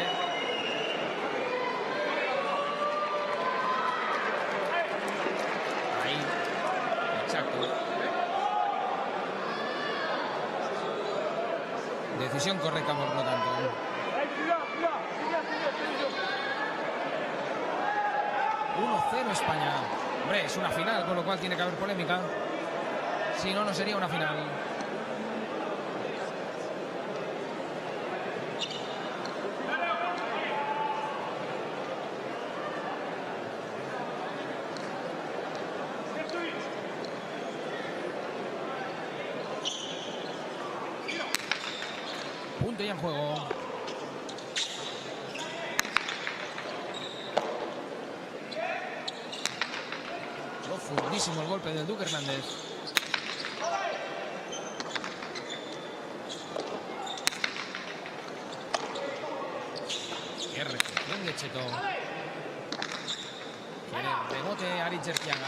Ahí. Exacto. Decisión correcta por lo tanto. 1-0 España. Hombre, es una final, con lo cual tiene que haber polémica. Si no, no sería una final. Punto ya en juego. Profundísimo el golpe del Duque Hernández. Qué recepción de Cheto. Quiere rebote Aritz Gerquiaga.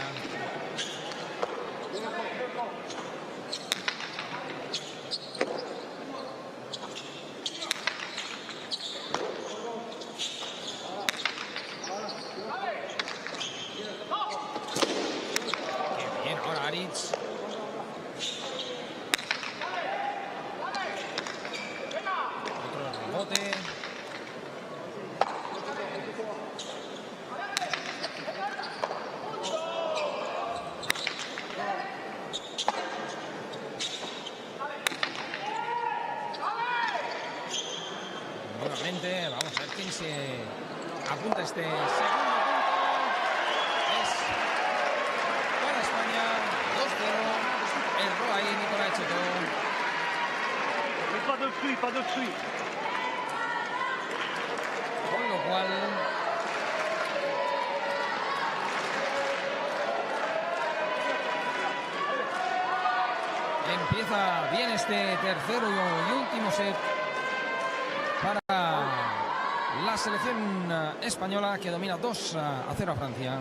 nuevamente. Vamos a ver quién se apunta a este segundo punto. Es para España, 2-0. Erró ahí Nicolás Cheto. Pas de fruits, pas de fruits. Con lo cual empieza bien este tercero y último set para la selección española, que domina 2-0 a Francia.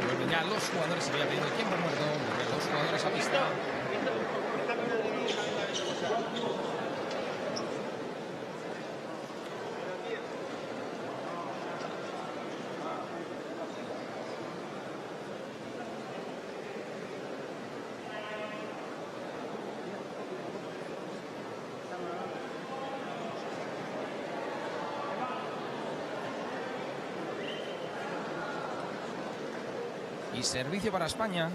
Vuelven ya los jugadores, se había pedido el tiempo muerto, vuelven los jugadores a pista. Y servicio para España.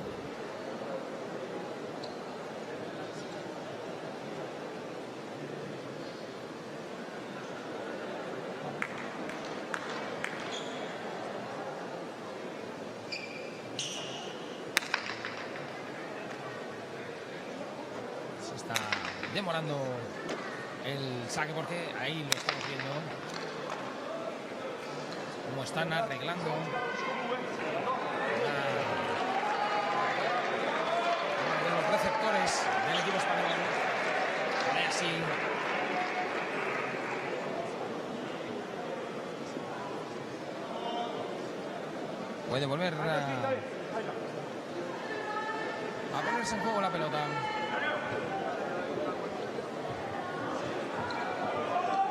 Se está demorando el saque porque ahí lo estamos viendo. Cómo están arreglando receptores del equipo español. Así. Puede volver a ponerse en juego la pelota.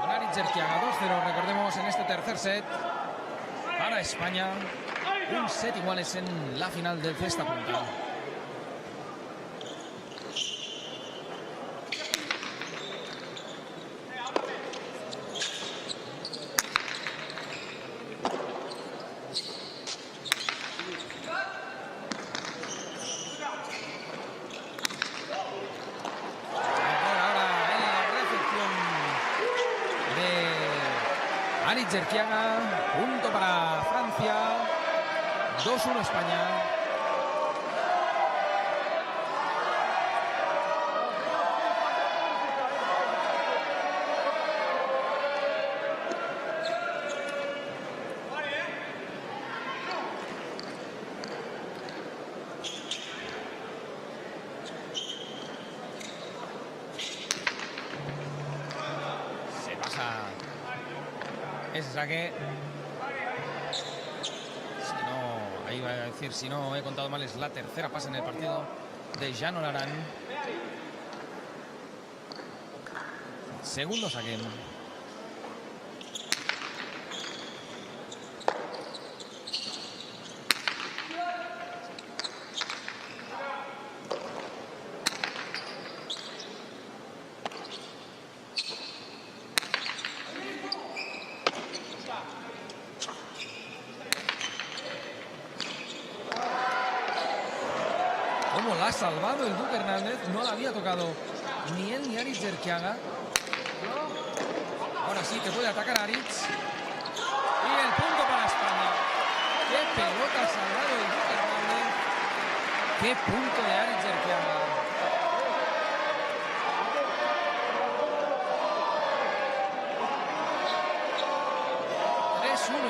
Con Aritz Jerkiaga 2-0, recordemos, en este tercer set para España. Un set iguales en la final del cesta punta. Aritz Jerkiaga, punto para Francia, 2-1 España. Se pasa ese saque. Si no, ahí va a decir, si no he contado mal, es la tercera pase en el partido de Jean Olarán. Segundo saque. Cómo la ha salvado el Duque Hernández. No la había tocado ni él ni Aritz Jerkiaga. Ahora sí que puede atacar Aritz. Y el punto para España. Qué pelota ha salvado el Duque Hernández. Qué punto de Aritz Jerkiaga.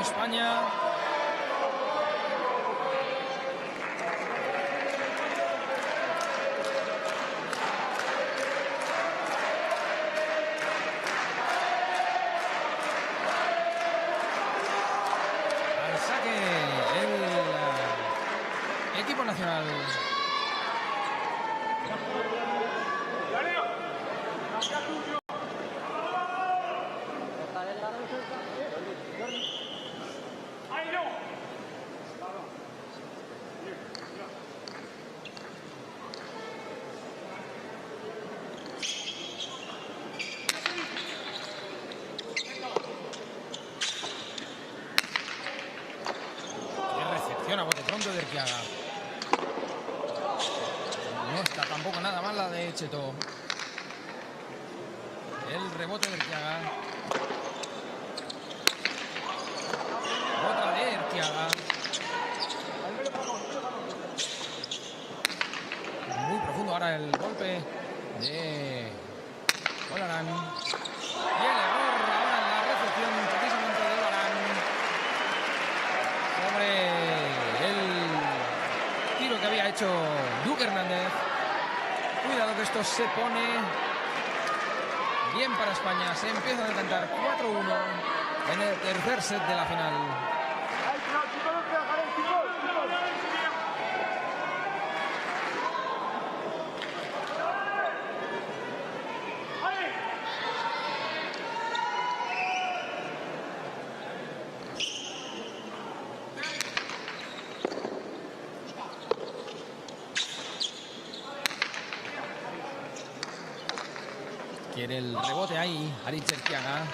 España. Al saque el equipo nacional. Echeto. El rebote de Erquiaga. Otra de Erquiaga. Muy profundo ahora el golpe de Olarán. Y el error ahora en la recepción precisamente de Olarán sobre el tiro que había hecho Duque Hernández. Cuidado que esto se pone bien para España. Se empieza a decantar 4-1 en el tercer set de la final. Quiere el rebote ahí, Aritz Erquiaga.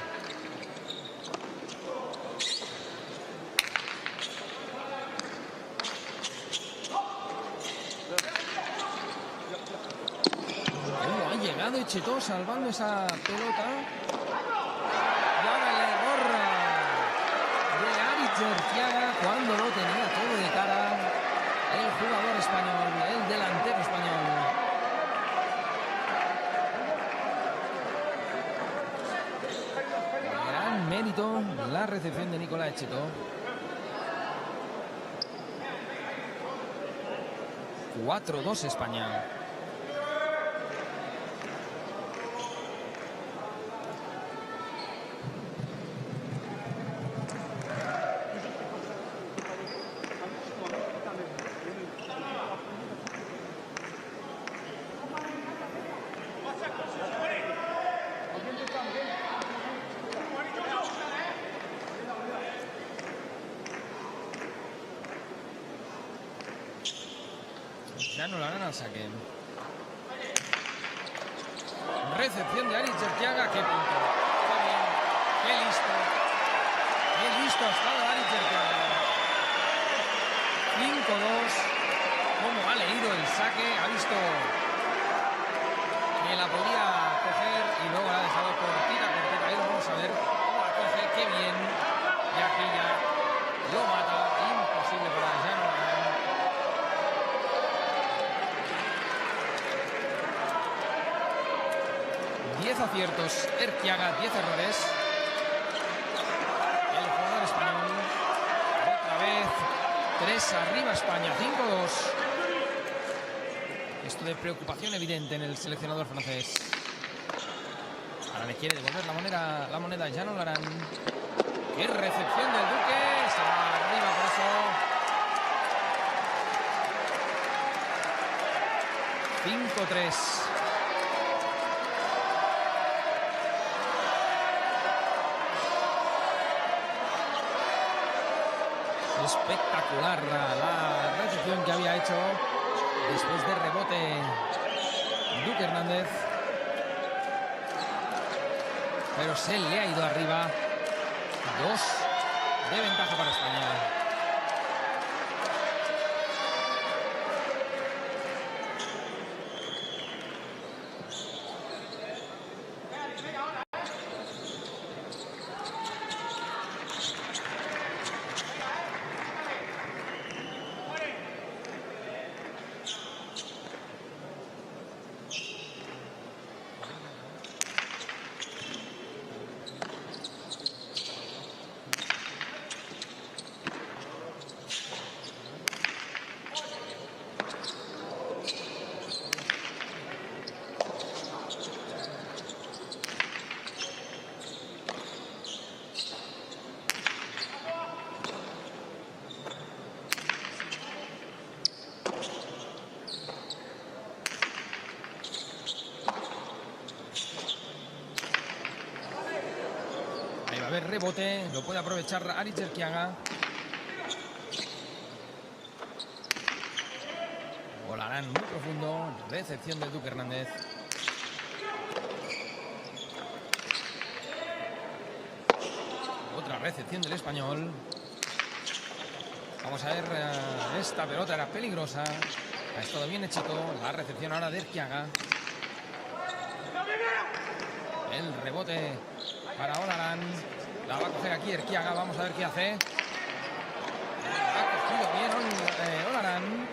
Oh, ha llegado Echeto salvando esa pelota. Y ahora el error de Aritz Erquiaga cuando lo tenía todo de cara el jugador español, el delantero español. Mérito la recepción de Nicolás Echeto. 4-2 España. Ya no la gana al saque. Recepción de Aritz Erquiaga. Qué punto. Qué bien. Qué listo. Qué listo ha estado Aritz Erquiaga. 5-2. Cómo ha leído el saque. Ha visto que la podía coger y luego la ha dejado cortita. Ahí lo vamos a ver. Cómo la coge. Qué bien. Y aquí ya lo mata. Imposible para Jan Olarán. 10 aciertos, Erquiaga, 10 errores. El jugador español, otra vez, 3 arriba España, 5-2. Esto de preocupación evidente en el seleccionador francés. Ahora le quiere devolver la moneda a Jan Olarán. ¡Qué recepción del Duque! Se va arriba por eso. 5-3. Espectacular la recepción que había hecho después de rebote Duque Hernández, pero se le ha ido arriba. 2 de ventaja para España. ver, rebote, lo puede aprovechar Aritz Erquiaga. Olarán muy profundo, recepción del Duque Hernández. Otra recepción del español. Vamos a ver, esta pelota era peligrosa. Ha estado bien Echeto, la recepción ahora de Erquiaga. El rebote para Olarán. La va a coger aquí Erquiaga. Vamos a ver qué hace. Ha cogido bien Olarán.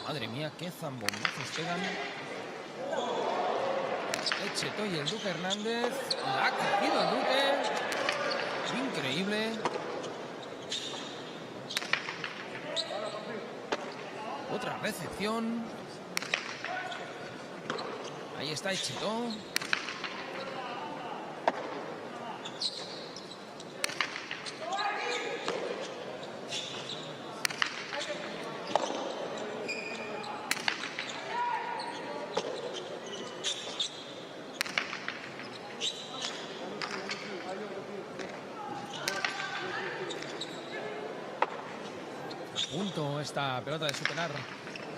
Madre mía, qué zambombazos pegan. Etxeto y el Duque Hernández. La ha cogido el Duque. Increíble. Otra recepción. Ahí está Etxeto. Punto esta pelota de superar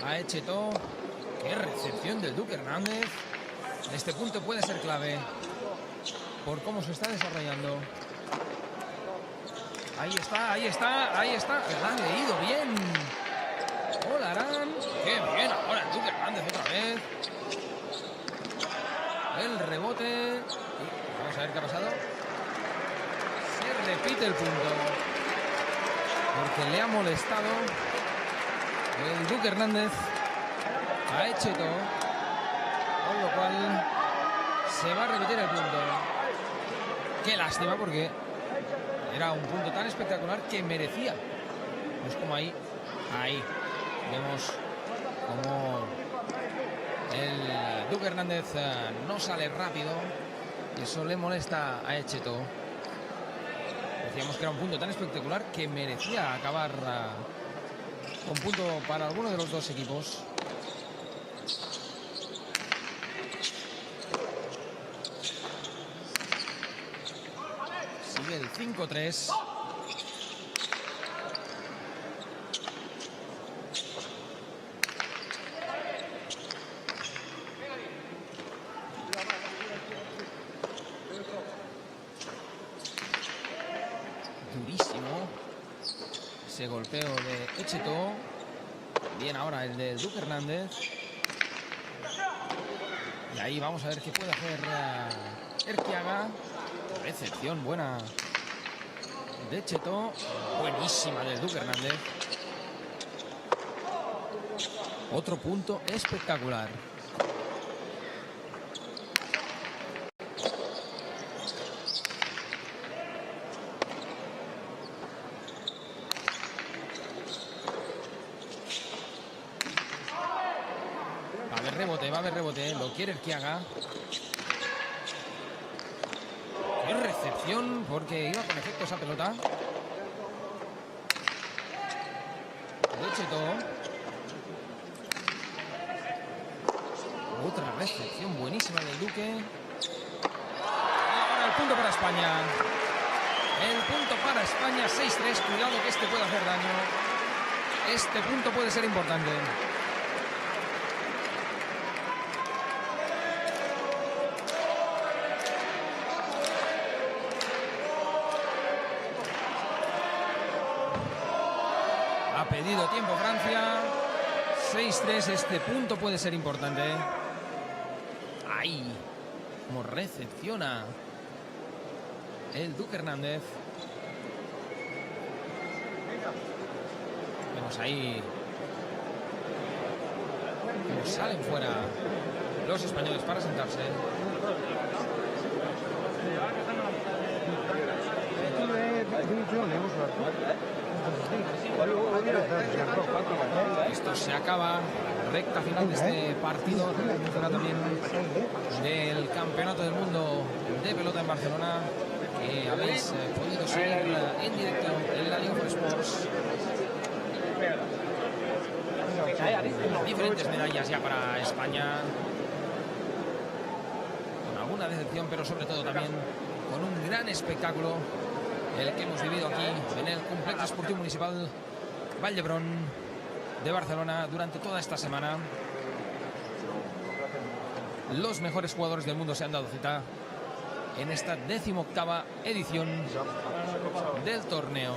a Etxeto. Qué recepción del Duque Hernández. Este punto puede ser clave por cómo se está desarrollando. Ahí está, ahí está, ahí está. La ha leído bien Olarán. Qué bien ahora el Duque Hernández otra vez. El rebote. Vamos a ver qué ha pasado. Se repite el punto, porque le ha molestado el Duque Hernández a Etxeto, con lo cual se va a repetir el punto. Qué lástima, porque era un punto tan espectacular que merecía. Pues como ahí vemos como el Duque Hernández no sale rápido y eso le molesta a Etxeto. Decíamos que era un punto tan espectacular que merecía acabar con punto para alguno de los dos equipos. Sigue el 5-3. Durísimo ese golpeo de Etxeto. Bien ahora el de Duque Hernández. Y ahí vamos a ver qué puede hacer Erquiaga. Recepción buena de Etxeto. Buenísima del Duque Hernández. Otro punto espectacular. Va a haber rebote, lo quiere Erquiaga. Qué recepción, porque iba con efecto esa pelota. De Etxeto. Otra recepción buenísima del Duque. Ahora el punto para España. El punto para España, 6-3. Cuidado que este puede hacer daño. Este punto puede ser importante. Ha pedido tiempo Francia. 6-3, este punto puede ser importante. Ahí, como recepciona el Duque Hernández. Vemos ahí cómo salen fuera los españoles para sentarse. Esto se acaba. Recta final de este partido. Recta también del Campeonato del Mundo de Pelota en Barcelona, que habéis podido seguir en directo en la Liga for Sports. Diferentes medallas ya para España, con alguna decepción, pero sobre todo también con un gran espectáculo el que hemos vivido aquí en el Complejo Esportiu Municipal Vall d'Hebron de Barcelona durante toda esta semana. los mejores jugadores del mundo se han dado cita en esta 18ª edición del torneo.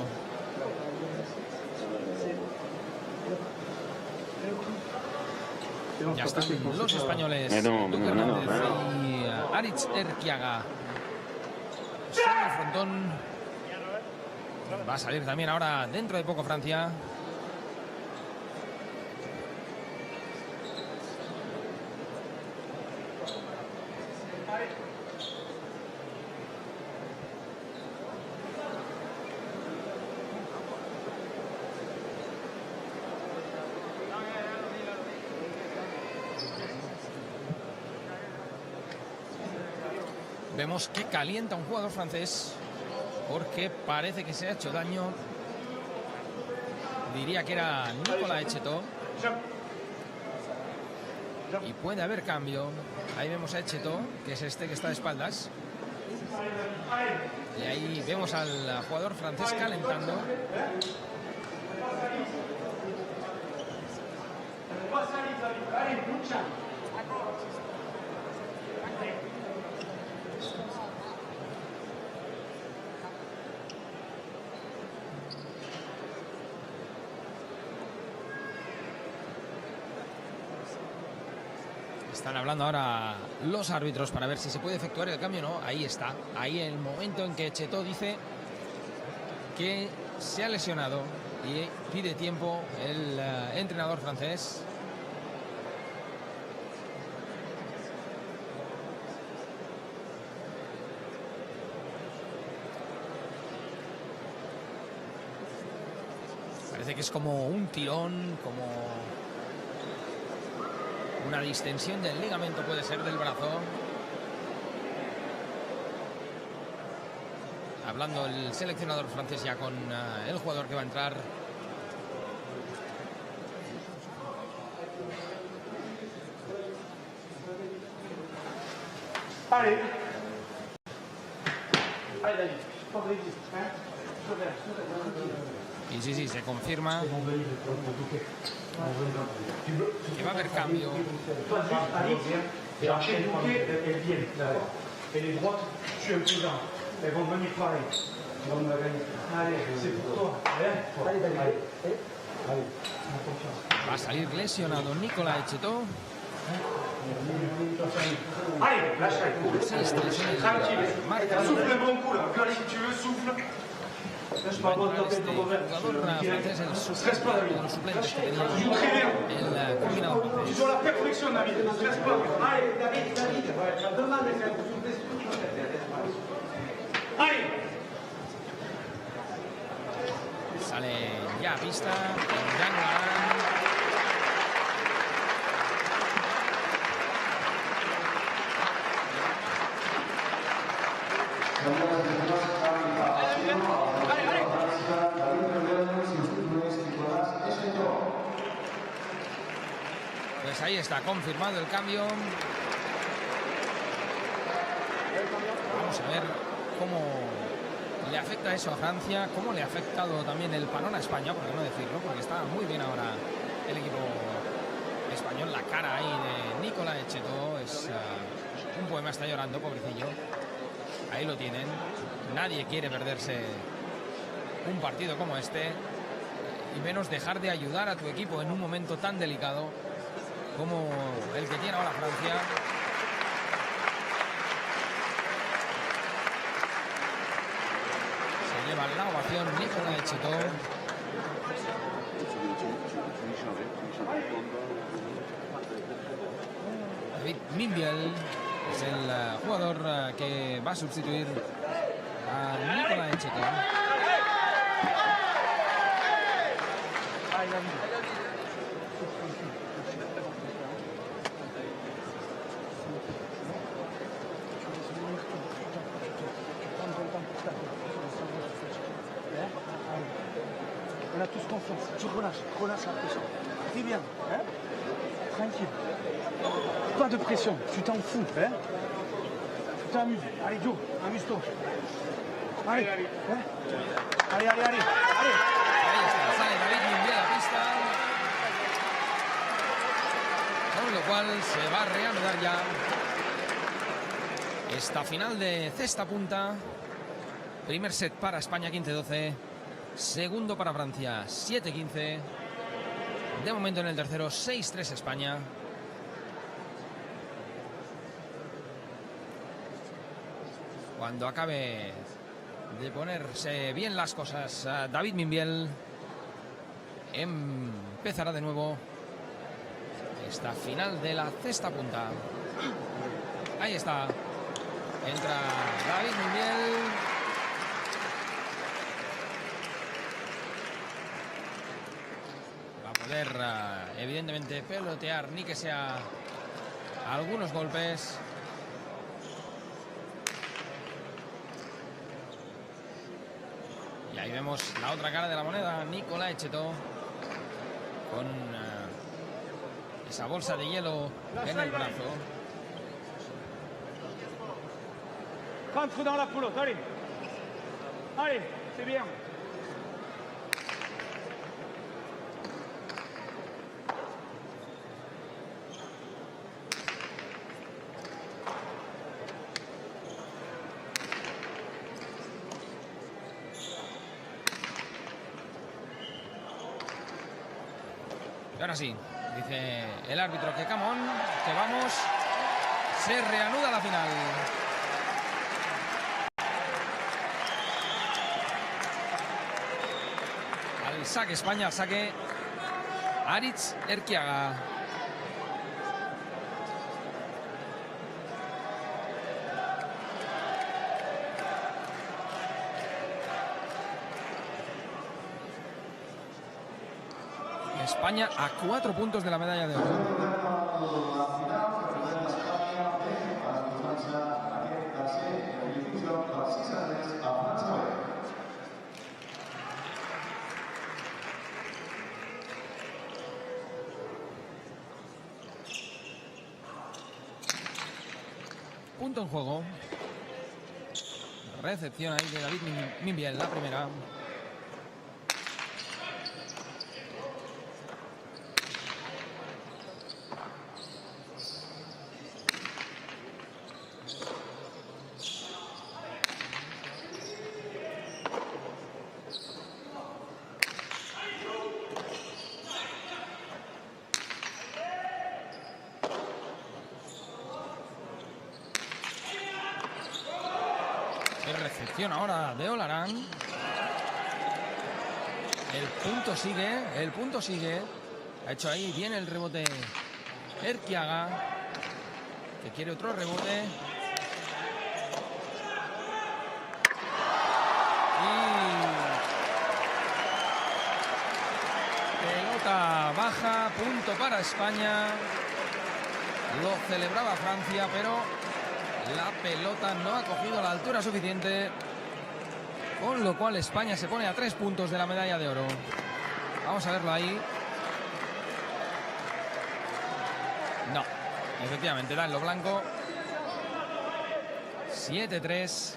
Ya están los españoles Duque Hernández y Aritz Erquiaga sobre el frontón. Va a salir también ahora dentro de poco Francia. Vemos que calienta un jugador francés porque parece que se ha hecho daño. Diría que era Nicolas Echetó. Y puede haber cambio. Ahí vemos a Echetó, que es este que está de espaldas. Y ahí vemos al jugador francés calentando. Están hablando ahora los árbitros para ver si se puede efectuar el cambio o no. Ahí está, ahí el momento en que Echetó dice que se ha lesionado y pide tiempo el entrenador francés. Parece que es como un tirón, como una distensión del ligamento, puede ser, del brazo. Hablando el seleccionador francés ya con el jugador que va a entrar. Y sí, se confirma que va a haber cambio. Va a salir lesionado Nicolas Echetó. Souffle un bon coup là, gueule si tu veux, souffle. Este jugador francés, el suplente de los suplentes que tenía el combinado Tu francés. joues à la perfection, David, ne stresse pas. Allez, David, demande de faire une Allez. Sale ya a pista Jan Laurent. Pues ahí está, confirmado el cambio. Vamos a ver cómo le afecta eso a Francia, cómo le ha afectado también el parón a España, por qué no decirlo, porque está muy bien ahora el equipo español. La cara ahí de Nicolas Echetó es un poema, está llorando, pobrecillo. Ahí lo tienen. Nadie quiere perderse un partido como este, y menos dejar de ayudar a tu equipo en un momento tan delicado como el que tiene ahora Francia. Se lleva la ovación Nicolas Echetó. David Minbiel es el jugador que va a sustituir a Nicolas Echetó. On a tous confiance. Tu relâches la pression. Très bien, hein? Tranquille. Pas de pression, tu t'en fous, hein? Tu t'amuses. Allez, Joe, amuse-toi. Allez, hein? Allez. Ahí está, sale David Minbiel a la pista. Con lo cual se va a reanudar ya esta final de cesta punta. Primer set para España, 15-12. Segundo para Francia, 7-15. De momento en el tercero, 6-3 España. Cuando acabe de ponerse bien las cosas, David Mimbiel empezará de nuevo esta final de la cesta punta. Ahí está. Entra David Mimbiel. Va a poder, evidentemente, pelotear, ni que sea algunos golpes. Y ahí vemos la otra cara de la moneda, Nicolás Echeto, con esa bolsa de hielo en el brazo. Rentre dans la pelote, allez. Allez, c'est bien. Y ahora sí, dice el árbitro que come on, que vamos, se reanuda la final. Al saque España, al saque Aritz Erquiaga. España a 4 puntos de la medalla de oro. Punto en juego. Recepción ahí de David Mimbiel, la primera. Recepción ahora de Olarán. El punto sigue. Ha hecho ahí bien el rebote Erquiaga, que quiere otro rebote. Y pelota baja, punto para España. Lo celebraba Francia, pero la pelota no ha cogido la altura suficiente, con lo cual España se pone a 3 puntos de la medalla de oro. Vamos a verlo ahí. No, efectivamente da en lo blanco. 7-3.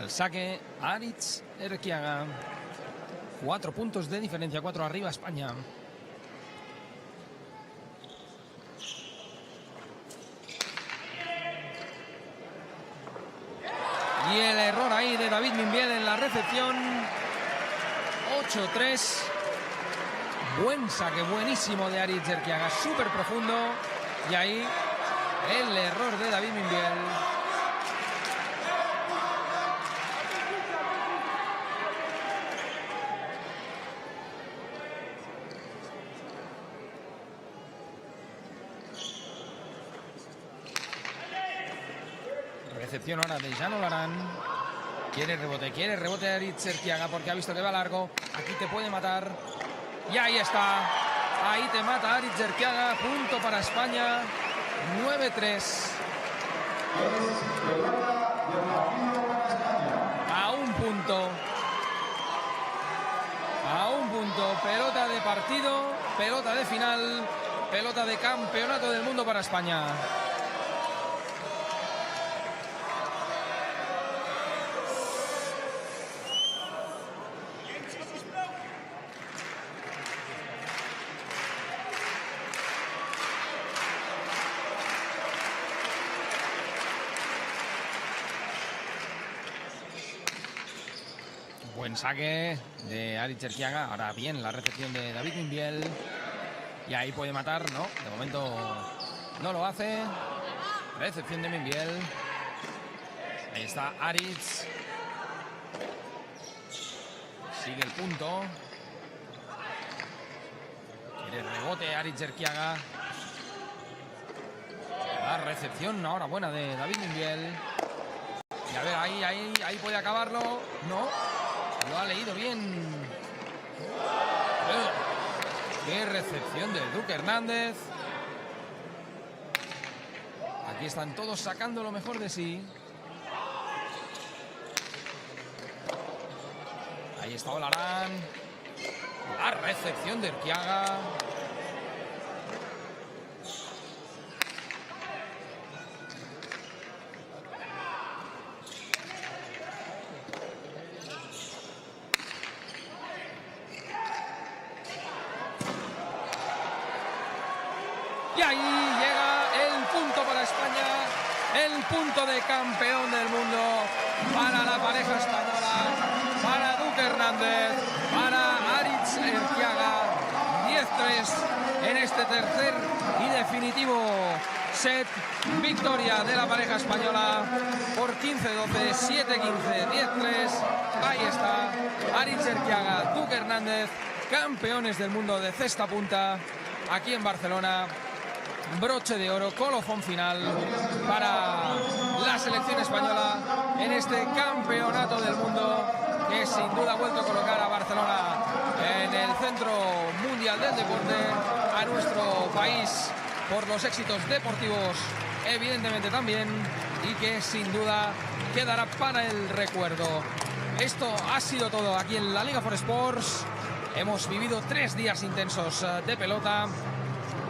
Saque Aritz Erquiaga. 4 puntos de diferencia, 4 arriba España. Y el error ahí de David Mimbiel en la recepción. 8-3. Buen saque, buenísimo de Aritz Erquiaga, súper profundo. Y ahí el error de David Mimbiel. Recepción ahora de Jan Olarán. Quiere rebote Aritz Erquiaga porque ha visto que va largo. Aquí te puede matar. Y ahí está. Ahí te mata Aritz Erquiaga. Punto para España. 9-3. A un punto. A un punto. Pelota de partido. Pelota de final. Pelota de campeonato del mundo para España. Buen saque de Aritz Erquiaga. Ahora bien, la recepción de David Mimbiel. Y ahí puede matar, no, de momento no lo hace. Recepción de Mimbiel. Ahí está Aritz. Sigue el punto. Quiere rebote Aritz Erquiaga. La recepción ahora buena de David Mimbiel. Y a ver, ahí puede acabarlo. No, lo ha leído bien. Qué recepción de Duque Hernández. Aquí están todos sacando lo mejor de sí. Ahí está Olarán. La recepción de Erquiaga. Y ahí llega el punto para España, el punto de campeón del mundo para la pareja española, para Duque Hernández, para Aritz Erquiaga. 10-3 en este tercer y definitivo set. Victoria de la pareja española por 15-12, 7-15, 10-3. Ahí está Aritz Erquiaga, Duque Hernández, campeones del mundo de cesta punta aquí en Barcelona. Broche de oro, colofón final para la selección española en este campeonato del mundo que sin duda ha vuelto a colocar a Barcelona en el centro mundial del deporte, a nuestro país por los éxitos deportivos evidentemente también, y que sin duda quedará para el recuerdo. Esto ha sido todo aquí en la Liga for Sports. Hemos vivido 3 días intensos de pelota,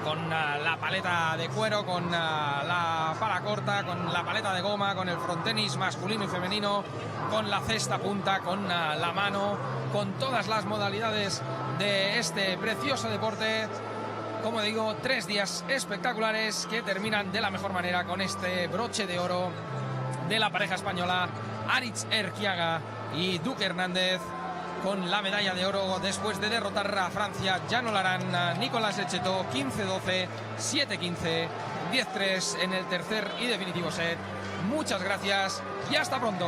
con la paleta de cuero, con la pala corta, con la paleta de goma, con el frontenis masculino y femenino, con la cesta punta, con la mano, con todas las modalidades de este precioso deporte. Como digo, 3 días espectaculares que terminan de la mejor manera con este broche de oro de la pareja española Aritz Erquiaga y Duque Hernández, con la medalla de oro después de derrotar a Francia, Jan Olarán, Nicolás Echetó, 15-12, 7-15, 10-3 en el tercer y definitivo set. Muchas gracias y hasta pronto.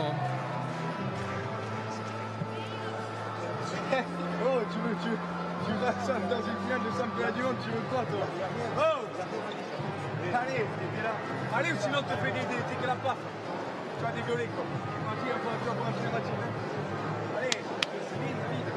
Oh, tu vas dans une finale de championnat du monde, tu veux quoi toi? Oh, allez, t'es là. Allez, ou sinon te fais t'es que la paf. Tu vas dégueuler quoi. Tu vas pour un petit match. Allez, c'est vite, vite.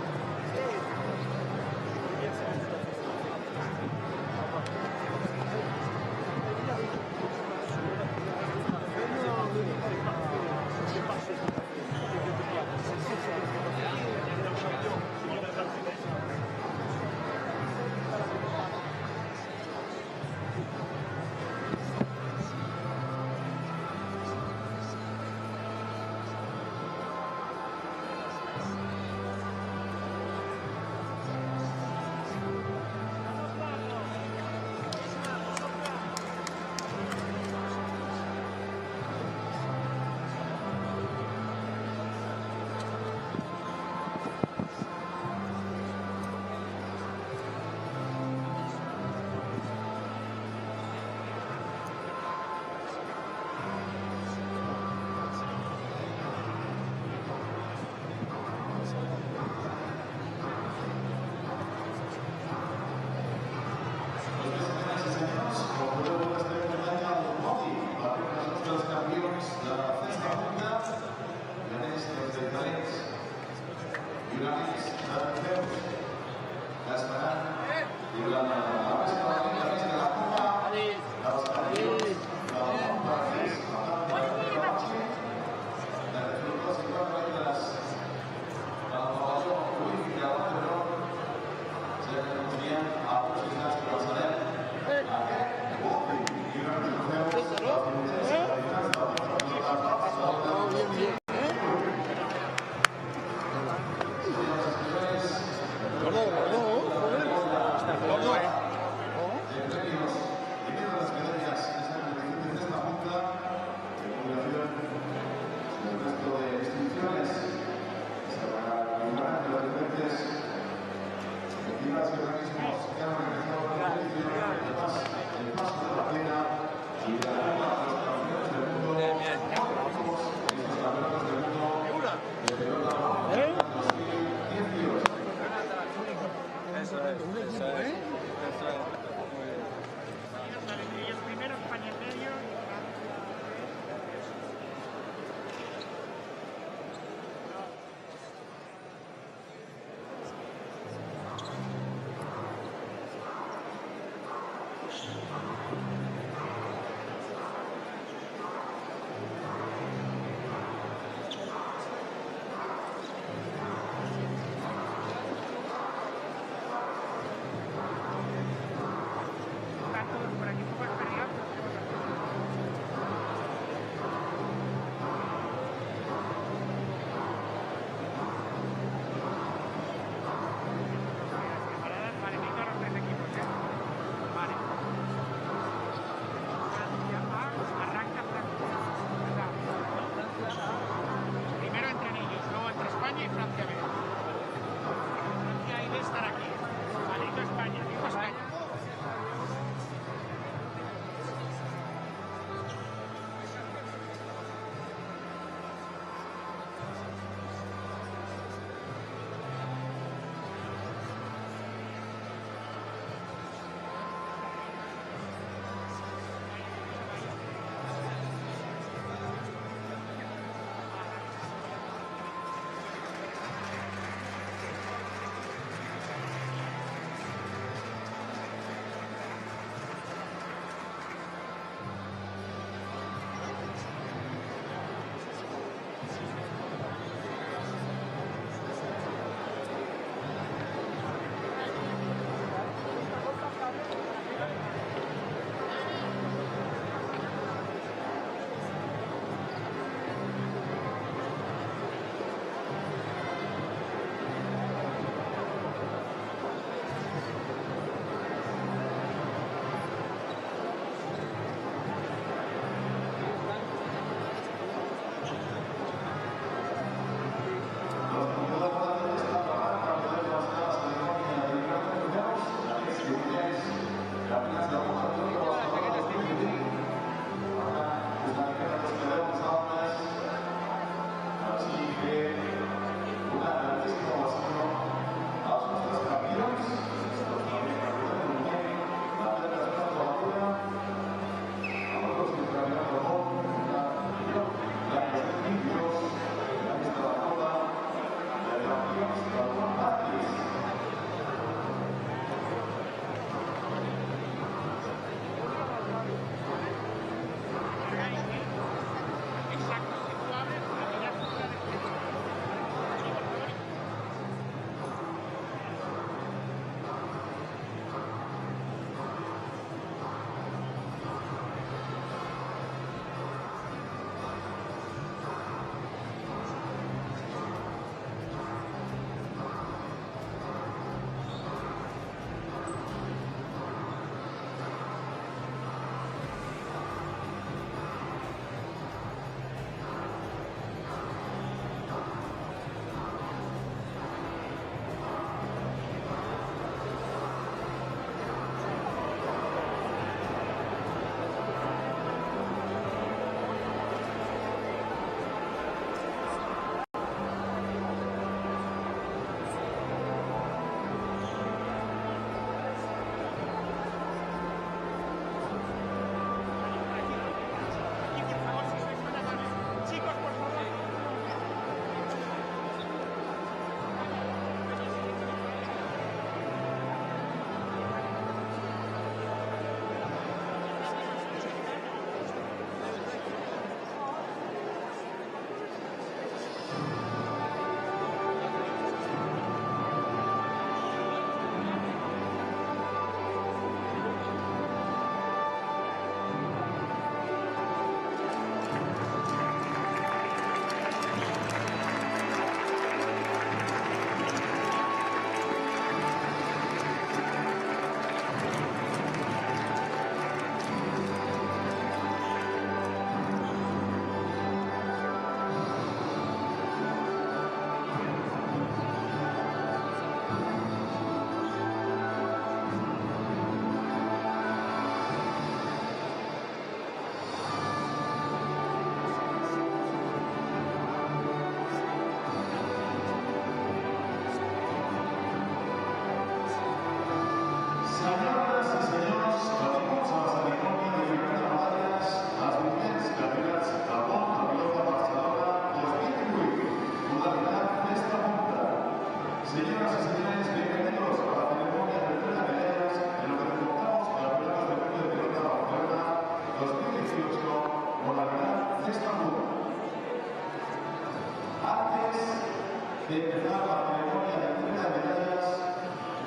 de empezar la ceremonia de entrega de medallas,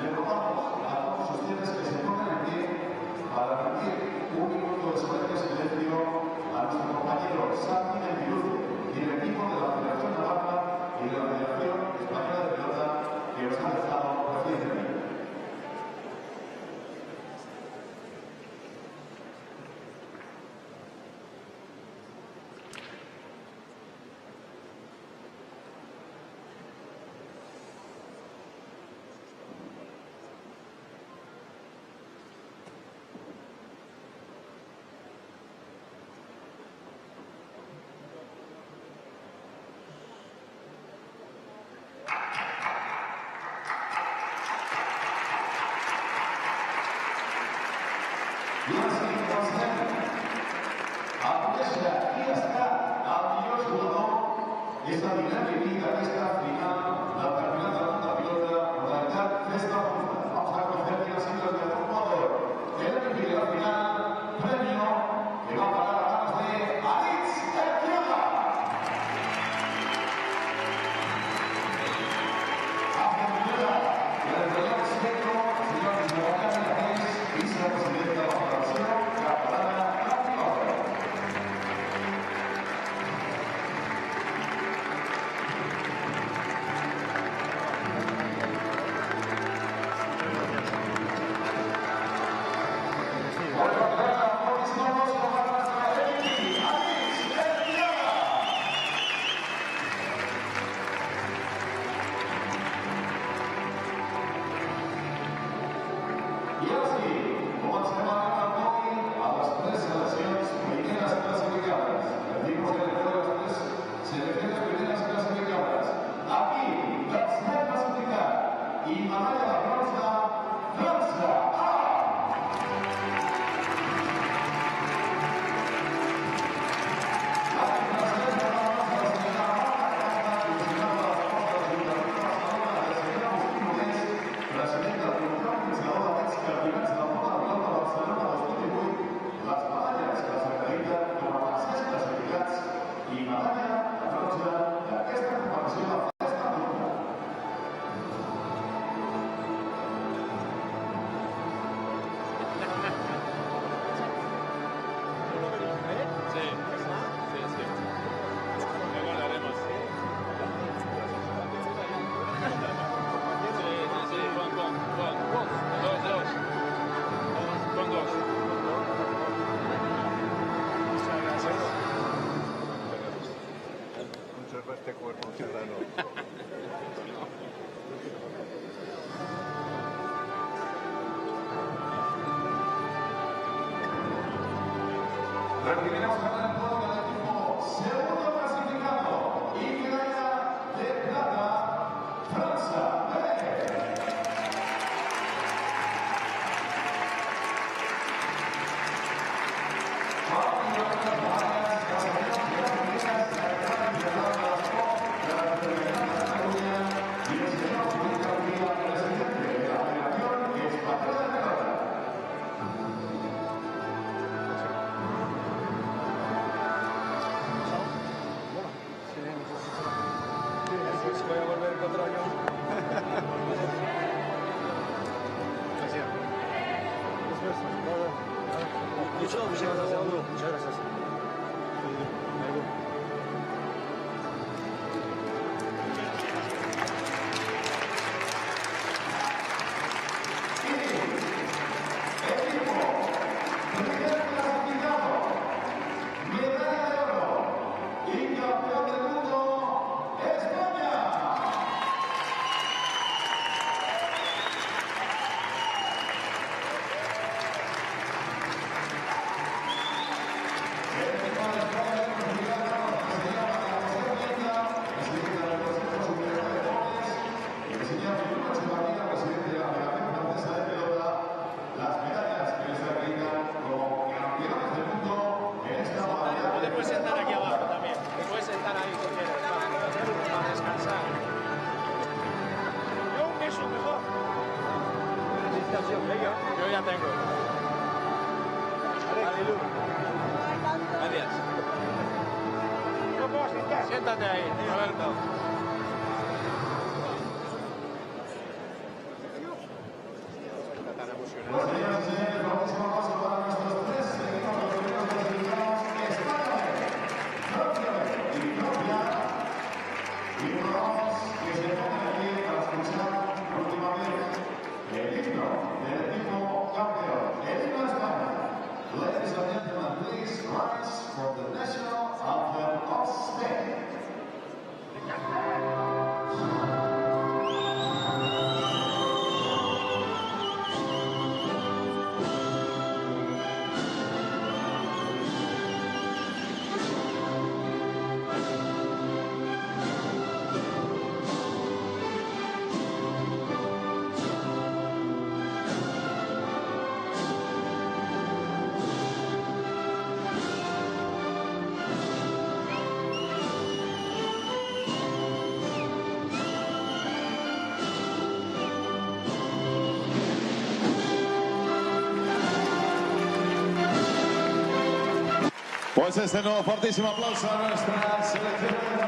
le rogamos a todos ustedes que se pongan en pie para rendir un minuto de solemne silencio a nuestro compañero Santi Mendiluz y el equipo de la Federación Navarra y de la Federación Española de Pelota que nos han dejado recientemente. Esta dinámica de esta final, la campeonata de la pelota, modalidad festa, vamos a conocer quién ha sido el mejor jugador. El MVP de la final, premio que va a parar a manos de Alex Erquiaga. Hace primera, y al entrenador secreto, señor Ismael Garcés, vicepresidente de la Federación Catalana de la Pelota. Este cuerpo serrano. Recibiremos ahora el podio del equipo segundo clasificado y medalla de plata, Francia. Voy a volver otro año. Muchas gracias. Yo ya tengo. Gracias. Siéntate ahí, Roberto. Pues este nuevo fortísimo aplauso a nuestra selección.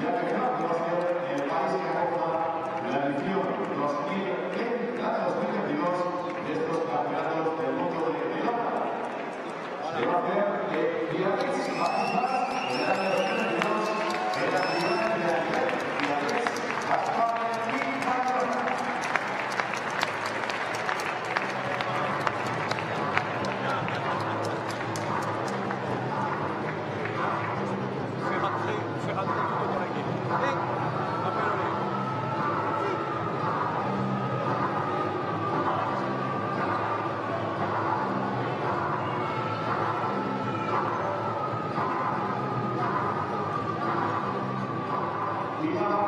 y atención a conocer el país que acoja la edición 2022 de estos campeonatos del mundo de pelota. Se va a hacer Biarritz, País Vasco, en el año 2022, en la ciudad de Biarritz, Gaspar y Barcelona. Viva